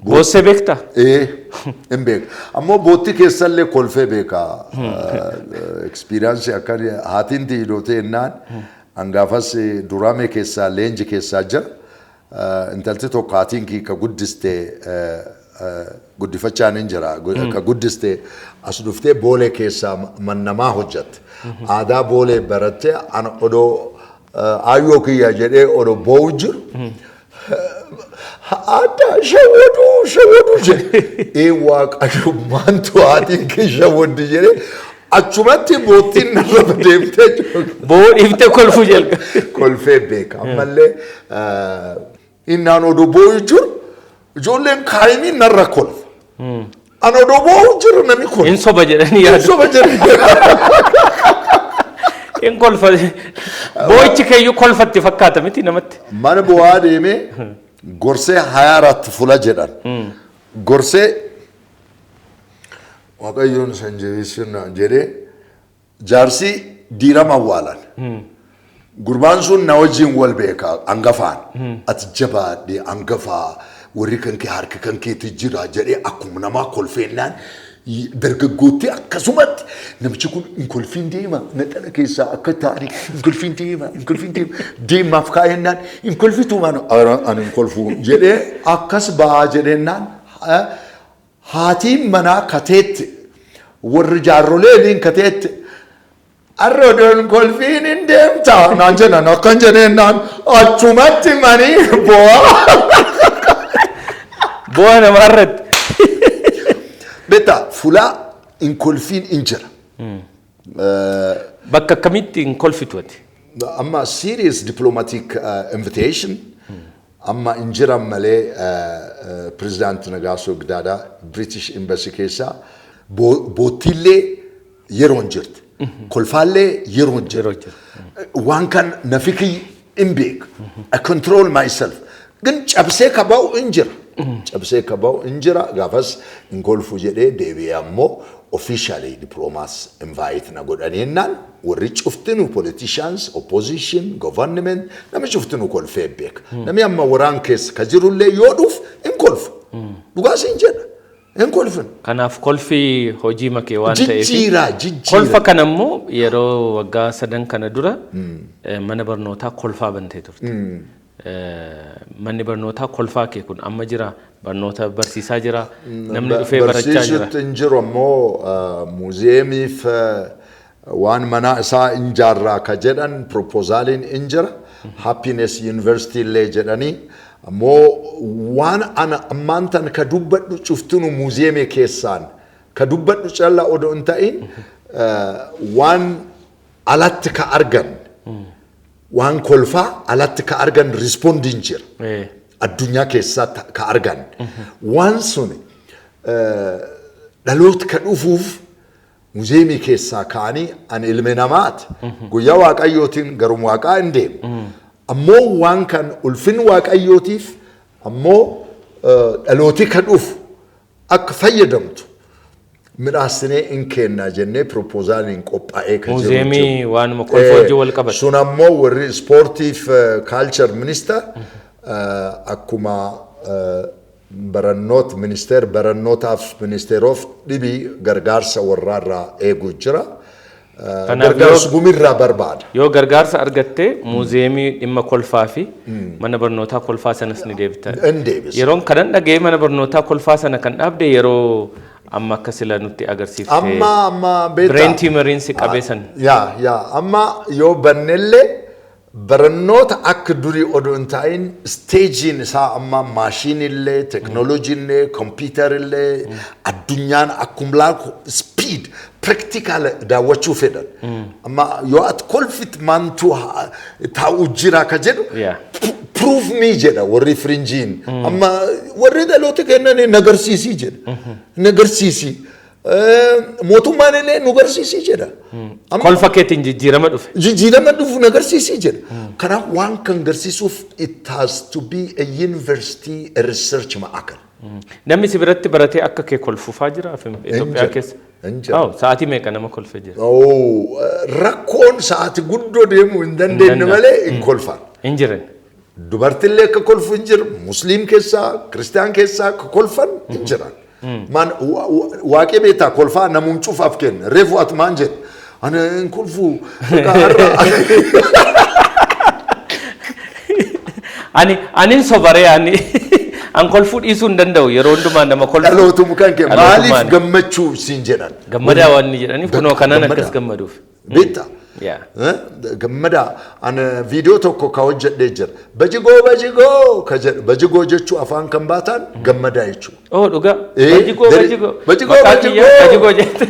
Boossee beektaa? Hin beeka. Ammoo bootti keessallee kolfee beeka. Experience akka haatiin tiidotee innaan hangaafas duraame keessaa leenji keessaa jira. Intalti tokko haatiin ka guddiste guddifachaan hin jira. Ka guddiste as dhuftee boolee keessaa mannamaa hojjatte. Aadaa boolee barattee ana odoo ayyoo kiyya jedhee odoo boo'u jiru. Aadaa shawwaduu jedhe. Waaqayyo maantu haatiin kee shawwaddi jedhee achumatti boottiin narra deemtee jiru. Boo dhiiftee kolfuu jalqa. Kolfee beeka. Ammallee innaan odoo boo'u jiru ijoolleen kaayimii narra kolfa. An odoo boo'u jiru namni kolfa. Hin soba jedhanii yaadu. Hin soba jedhanii. Hin kolfa. Boo'ichi keeyyuu kolfatti fakkaata miti namatti. Mana bu'aa deemee gorsee hayarat fula jedhan gorsee waaqayyoon san jeesin jedhee jaarsi diirama awwaalan gurbaan sun na wajjin wal beeka angafaan ati jabaadhe angafaa warri kan kee harka kan keetti jira jedhee akkuma namaa kolfeennaan dargaggootti akkasumatti namichi kun inkolfiin deema nadhana keessaa akka ta'ani inkolfiin deema deemaaf kaayennaan inkolfitu maan ani inkolfuu jedhee akkas ba'aa jedhennaan haatiin manaa kateetti warri jaarroleen kateetti arrodoon kolfiin hin deemta naan jedhan akkan jedhennaan achumatti manii bu'aa namarratti beta fula inkolfiin injira bakka kamitti inkolfitu ati amma serious diplomatic invitation amma injira malee president Nagaasoo Gidaadaa British embassy keessa bootillee yeroon jirti kolfaallee yeroon jirti waan kan nafiki imbeek I control myself gan cabsee kaba'u injira cabsee kaba'u injira gaafas inkolfu jedhee deebi'ee ammoo officially diplomas invite na godhaniinnaan warri cuftinu politicians opposition government nami cuftinu kolfee beek nami amma waraan keessa ka jirullee yoo dhuuf inkolfu dhugaas hin jedha inkolfin kanaaf kolfi hojii makee waan ta'eef jijjiira kolfa kanammoo yeroo waggaa 3 kana dura mana barnootaa kolfaa bantee turte manni barnootaa kolfaa kee kun amma jira barnoota barsiisaa jira namni dhufee barachaa jira barsiisutti injiru ammoo muuziyeemiif waan mana isaa injaarraa ka jedhan propozaaliin injira happiness university illee jedhanii ammoo waan ana ammaantan ka dubbadhu cuftinu muuziyeemii keessaan ka dubbadhu callaa odoo hin ta'in waan alatti ka argan waan kolfaa alatti ka argan responding jira addunyaa keessaa ka argan waan sun dhaloota ka dhufuuf muuziyeemii keessaa kaanii an ilmi namaati guyyaa waaqayyootiin garum waaqaa hin deemu ammoo waan kan ulfin waaqayyootiif ammoo dhalooti ka dhufu akka fayyadamtu midhaasinee in kenna jennee propozaaliin qophaa'ee ka jiru muuziyeemii waanuma kolfa hojii wal qabatu sun ammoo warri ispoortiif culture minister akkuma barannoot ministeer barannootaaf ministeeroof dhibii gargaarsa warraarraa eeguu jira gargaarsa gumirraa barbaada yoo gargaarsa argatte muuziyeemii dhimma kolfaa fi mana barnootaa kolfaa sanas ni deebita yeroon kanan dhagee mana barnootaa kolfaa sana kan dhaabde yeroo amma akka sila nutti agarsiifte amma beeta brain tumoriin si qabeessan yaa amma yoo bannellee barannoota akka durii odoo hin ta'in steejiin isaa amma maashiinillee teknooloojiillee kompiitarillee addunyaan akkumlaa speed practical daawwachuu fedhan amma yoo ati kolfit maantu taa'u jira ka jedhu prove me jedha warri frinjiin amma warri dhaloota kennan nagarsiisii jedha nagarsiisii mootummaan illee nu garsiisii jedha kolfa keetiin jijjiirama dhufu nagarsiisii jedha kanaaf waan kan garsiisuuf it has to be a university a research ma'akal namni si biratti baratee akka kee kolfufaa jira Itoophiyaa keessa sa'aatii meeqa nama kolfee jira rakkoon sa'aatii guddoo deemuu hin dandeenye malee hin kolfan hin jiran dubartillee akka kolfu hin jiru musliim keessaa kiristiyaan keessaa akka kolfan hin jiran man waaqee beetaa kolfaa namuun cufaaf kenna reefu ati maan jedhe ana hin kolfu anin sobaree an kolfuu dhiisuu hin danda'u yeroo hundumaa nama kolfu dhalootu mukaan kee maaliif gammachuu siin jedhan gammadaa waan ni jedhaniif kunoo kanaan akkas gammaduuf beektaa gammadaa ana viidiyoo tokko ka hojjedhee jira bajigoo ka jedhu bajigoo jechuu afaan kan baataan gammadaa jechuu dhugaa bajigoo jette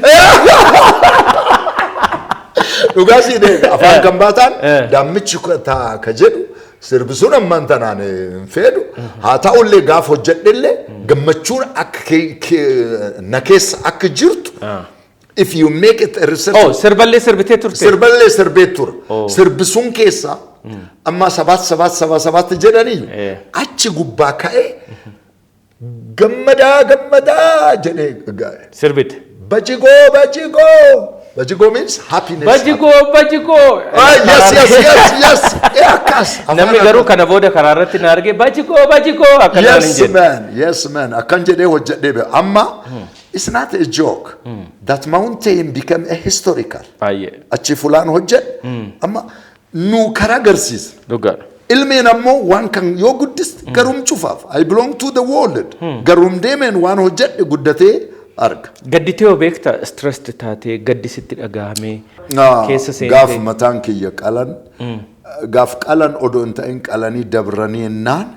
dhugaa siidee afaan kan baataan daammichi ka jedhu sirbisuun ammaan tanaan hin fedhu haa ta'ullee gaaf hojjedhellee gammachuun akka na keessa akka jirtu if you make it a research Oh, sirballee sirbitee turte. sirballee sirbee tura Oh. sirbisuun keessa amma sabaat jedhanii achi gubbaa ka'ee gammadaa jedhee gaa'e. Sirbite. Bajigoo means happiness. Bajigoo. Yes. Akkas. Namni garuu kana booda karaa irratti na arge bajigoo akkanaan hin jedhe. Yes man. Akkan jedhee hojjedhee beeku. Amma it's not a joke. That mountain became a historical. Baay'ee. Achi fulaan hojjedhe. Amma nu karaa agarsiisa. Dhugaadha. Ilmeen ammoo waan kan yoo guddiste garum cufaaf. I belong to the world. Garum deemeen waan hojjedhe guddatee arga. Gadditee yoo beekta stressed taatee gaddisitti dhagahamee keessa seentee. Gaaf mataan kiyya qalan. Gaaf qalan odoo hin ta'in qalanii dabranii ennaan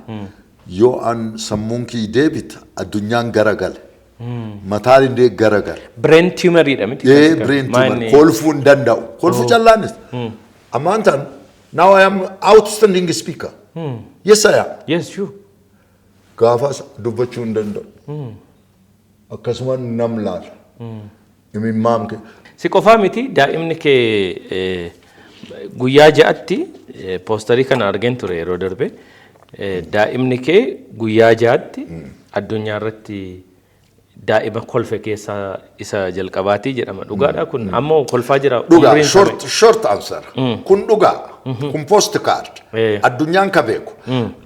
yoo an sammuun kiyya deebita addunyaan garagale. Mataan indee garagale. Brain tumoriidha miti. Brain tumor. Kolfuu hin danda'u. Kolfuu callaanis. Ammaan tan now I am outstanding speaker. Yes I am. Yes you. Gaafas dubbachuu hin danda'u. Akkasumas nam laala. Imimmaan kee. Si qofaa miti daa'imni kee guyyaa ja'atti poostarii kana argeen ture yeroo darbe daa'imni kee guyyaa ja'atti addunyaa irratti daa'ima kolfe keessaa isa jalqabaatii jedhama. Dhugaadha kun ammoo kolfaa jira. Dhugaa short answer. Kun dhugaa. Kun post card. Addunyaan ka beeku.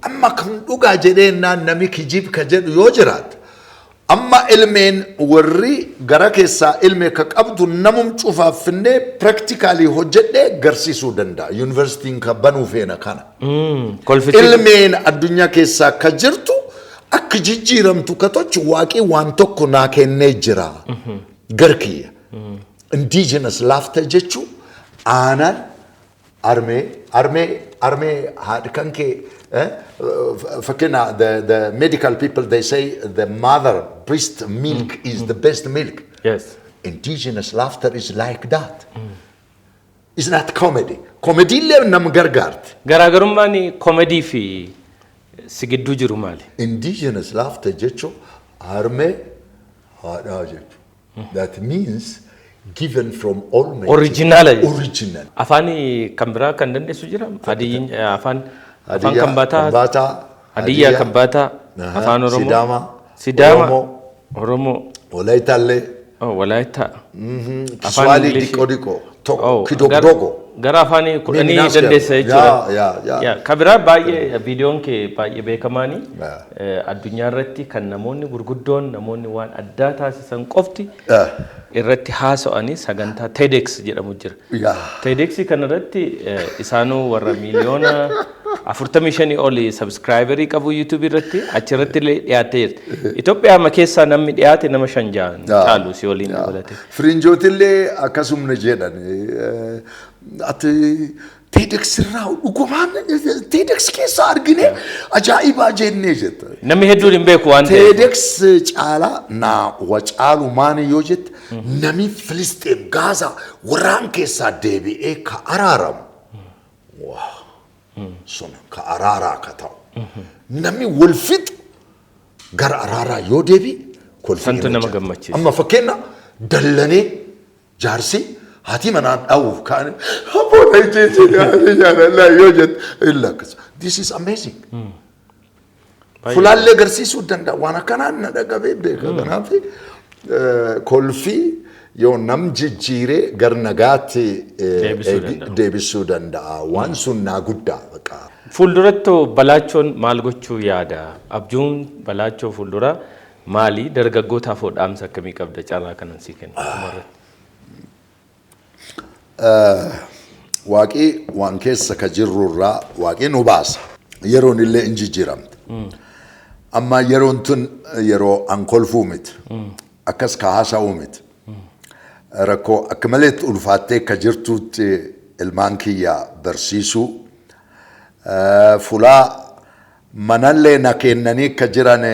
Amma kan dhugaa jedhee nami kijib ka jedhu yoo jiraate. Amma ilmeen warri gara keessaa ilmee ka qabdu namum cufaaf finnee practically hojjedhee garsiisuu danda'a. Universitiin ka banuu feena kana. Ilmeen addunyaa keessaa ka jirtu akka jijjiiramtu ka tochi waaqii waan tokko naa kennee jira. Garkiyya. Indigenous laughter jechuu aanaan armee haadha kan kee fakkeenya the medical people they say the mother breast milk is the best milk. Yes. Indigenous laughter is like that. It's not comedy. Comedy illee nam gargaarti. Garaagarummaan comedy fi si gidduu jiru maali? Indigenous laughter jechuun armee haadhaa jechuudha. That means given from Almighty. Original. Afaan kan biraa kan dandeessu jira. Afaan Gammadaa. Hadiyyaa Gammadaa. Afaan Oromoo. Sidaama. Oromoo. Walaayitaallee. Walaayittaa. Kiswahili diko. Kidogo. Gara afaanii kudhanii dandeessa jechuudha. Kan biraa baay'ee viidiyoon kee baay'ee beekamaanii addunyaa irratti kan namoonni gurguddoon namoonni waan addaa taasisan qofti irratti haasa'anii sagantaa TEDx jedhamu jira. TEDx kana irratti isaanuu warra miliyoona 45 oli subscriberii qabu YouTube irratti achi irratti dhiyaatee jira. Itoophiyaa keessaa namni dhiyaate nama 5 caalu si waliin dabalate. Firiinjootillee akkasuma jedhan ati TEDx irraa dhugumaan TEDx keessa argine ajaa'ibaa jennee jetta. Namni hedduun hin beeku waan ta'eef. TEDx caalaa naa wacaalu maani yoo jette namni Filisxeem Gaazaa warraan keessaa deebi'ee ka araaramu. Sun ka araaraa ka ta'u. Namni wal fixu gara araaraa yoo deebi kolfantu nama gammachiisa. Amma fakkeenya dallanee jaarsi hati manaan dhaawuuf kaane haboona ijjeechi jaalala yoo jette illa akkas. This is amazing. Fulaallee agarsiisuu danda'a waan akkanaan na dhagabee beeka. Kanaaf kolfii yoo nam jijjiiree gar nagaatti deebisuu danda'a. Waan sun naa guddaa. Fuulduratti Balaachoon maal gochuu yaada? Abjuun Balaachoo fuuldura maali? Dargaggootaaf dhaamsa akkamii qabda carraa kanan sii kenna? Waaqii waan keessa ka jirrurraa waaqii nu baasa. Yeroon illee hin jijjiiramte. Amma yeroon tun yeroo an kolfuu miti. Akkas ka haasa'uu miti. Rakkoo akka malee ulfaattee ka jirtuutti ilmaan kiyyaa barsiisuu. Fulaa manallee na kennanii ka jiran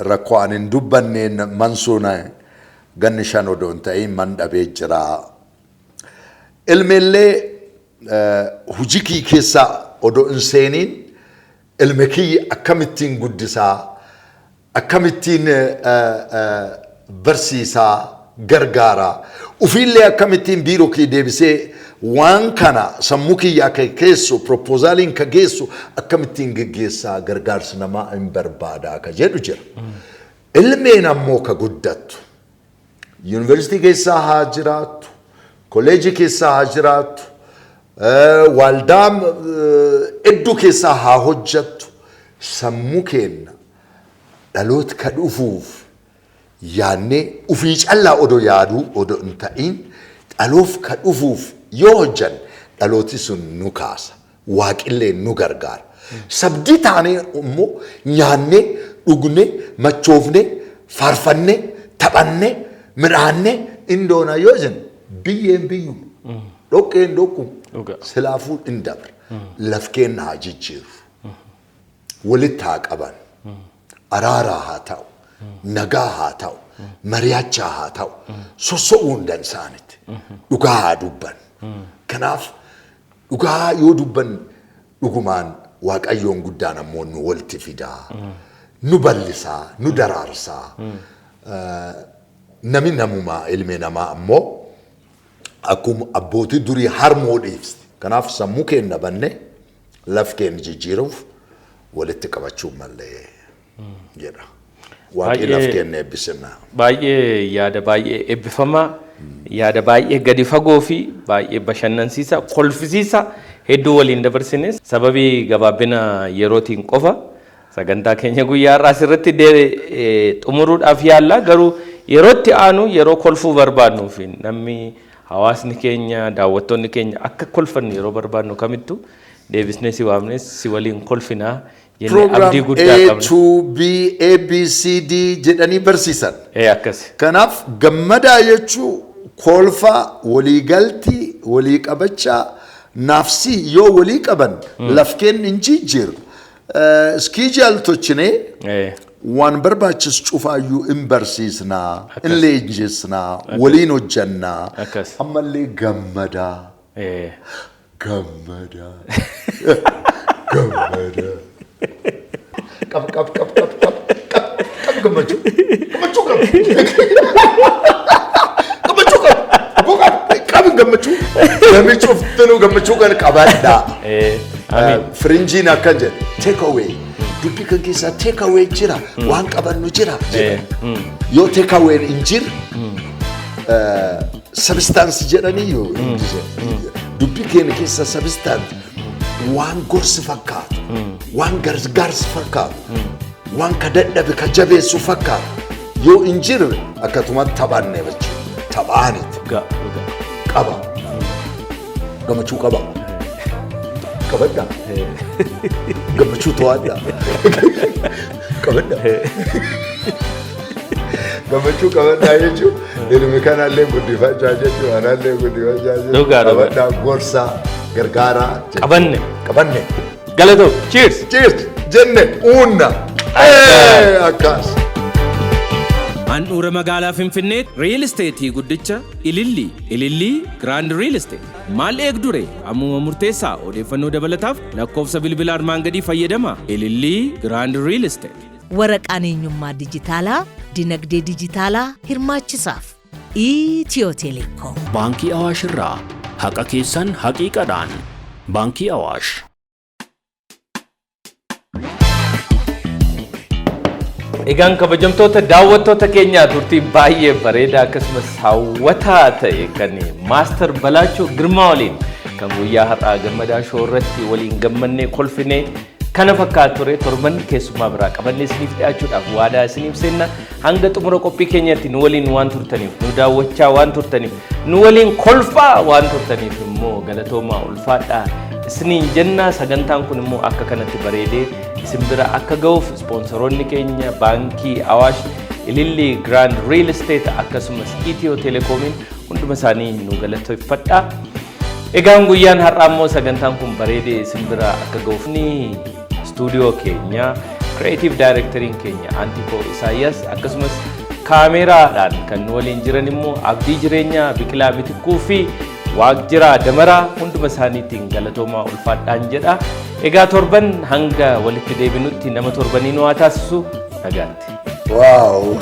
rakkoo an hin dubbanneen mansuuna ganni 5 odoo hin ta'in man dhabee jira. Ilmeellee hojii kiyya keessaa odoo hin seeniin ilme kiyya akkamittiin guddisaa akkamittiin barsiisaa gargaara. Ufillee akkamittiin biiroo kee deebisee waan kana sammuu kiyyaa keessu propozaaliin ka geessu akkamittiin geggeessaa gargaarsi namaa hin barbaadaa ka jedhu jira. Ilmeen ammoo ka guddattu. Yuunivarsiitii keessaa haa jiraattu, kolleejii keessaa haa jiraattu, waldaa hedduu keessaa haa hojjettu. Sammuu keenya dhaloota ka dhufuuf yaannee ufii callaa odoo yaaduu odoo hin ta'in dhaloof ka dhufuuf yoo hojjan dhalooti sun nu kaasa. Waaqillee nu gargaara. Sabdii taanee immoo nyaannee, dhugnee, machoofnee, faarfannee, taphannee, midhaannee indoona yoo jennu biyyeen biyyuu dhoqqeen dhokku silaafuu hin dabre. Lafkeen haa jijjiiru. Walitti haa qaban. Araaraa haa ta'u. Nagaa haa ta'u. Mari'achaa haa ta'u. Sosso'uu hin dansaanitti. Dhugaa haa dubban. Kanaaf dhugaa yoo dubban dhugumaan Waaqayyoon guddaan ammoo nu walitti fidaa. Nu bal'isaa, nu daraarsaa. Nami namumaa ilmi namaa ammoo akkuma abbootii durii harmoo dhiibsti. Kanaaf sammuu keenya banne laf keenya jijjiiruuf walitti qabachuu mallee jedha. Waaqni laf keenya eebbisina. Baay'ee yaada baay'ee eebbifamaa, yaada baay'ee gadi fagoo fi baay'ee bashannansiisa, kolfisiisa hedduu waliin dabarsines sababii gabaabina yerootiin qofa sagantaa keenya guyyaa har'aa asirratti xumuruudhaaf yaalla. Garuu yerootti aanu yeroo kolfuu barbaadnuu fi namni hawaasni keenya daawwattoonni keenya akka kolfannu yeroo barbaadnu kamittu deebisnee si waamnes si waliin kolfinaa jennee abdii guddaa qabna. A to B A B C D jedhanii barsiisan. Akkasi. Kanaaf gammadaa jechuun kolfaa waliigaltii walii qabachaa nafsi yoo walii qaban lafkeen hin jijjiiru. Skiijal tochinee waan barbaachisu cufaayyuu hin barsiisnaa, hin leenjisnaa, waliin hojjannaa. Ammallee gammadaa. Gammadaa. Gammadaa. Qab gammachuu. Gammachuu qab. Gammachuu qab. Qab gammachuu. Gammachuu uffatanii gammachuu kan qabadhaa. Frinjiin akkan jedhe take away. Dubbii kan keessaa take away jira. Waan qabannu jira. Yoo take away hin jirre substance jedhanii yoo dubbii keenya keessaa substance waan gorsi fakkaatu, waan gargaarsi fakkaatu, waan ka dadhabe ka jabeessu fakkaatu yoo hin jirre akkasuma taphanne jechuudha. Taphaaniti. Qaba. Gammachuu qaba. Qabadda. Gammachuu to'adda. Qabadda. Gammachuu qabaddaa jechuun ilmi kanallee guddifachaa jechuudha. Anallee guddifachaa jechuudha. Qabaddaa gorsaa gargaaraa. Qabanne. Qabanne. Galatoo. Cheers. Cheers. Jenne uunna. Akkas. Handhuura magaalaa Finfinnee Real Estate guddicha Ilillii Grand Real Estate. Maal eegdure ammuma murteessaa odeeffannoo dabalataaf lakkoofsa bilbilaa armaan gadii fayyadama. Ilillii Grand Real Estate. Waraqaan eenyummaa dijitaalaa, dinagdee dijitaalaa hirmaachisaaf. Itiyoo Teleekoom. Baankii Awaash irraa haqa keessan haqiiqadhaan. Baankii Awaash. Egaan kabajamtoota daawwattoota keenyaa turtii baay'ee bareedaa akkasumas hawwataa ta'e kan Maaster Balachoo Girmaa waliin kan guyyaa har'aa gammadaa shoo irratti waliin gammannee kolfinee kana fakkaatu ture torban keessummaa biraa qabannee isiniif dhi'aachuudhaaf waadaa isiniif seenna hanga xumura qophii keenyatti nu waliin waan turtaniif nu daawwachaa waan turtaniif nu waliin kolfaa waan turtaniif immoo galatoomaa ulfaadhaa isiniin jenna. Sagantaan kun immoo akka kanatti bareedee isin bira akka ga'uuf ispoonsoroonni keenya baankii Awaash, Ilillii Grand Real Estate akkasumas Itiyoo Telekoomiin hunduma isaanii nu galateeffadha. Egaan guyyaan har'aa immoo sagantaan kun bareedee isin bira akka ga'uuf ni stuudiyoo keenya creative directoriin keenya Antikoo Isaayyaas akkasumas kaameraadhaan kan nu waliin jiran immoo Abdii Jireenyaa Biqilaa Mitikkuu fi Waaqjiraa Damaraa hunduma isaaniitiin galatoomaa ulfaadhaan jedha. Egaa torban hanga walitti deebinutti nama torbanii nu haa taasisu nagaatti. Wow.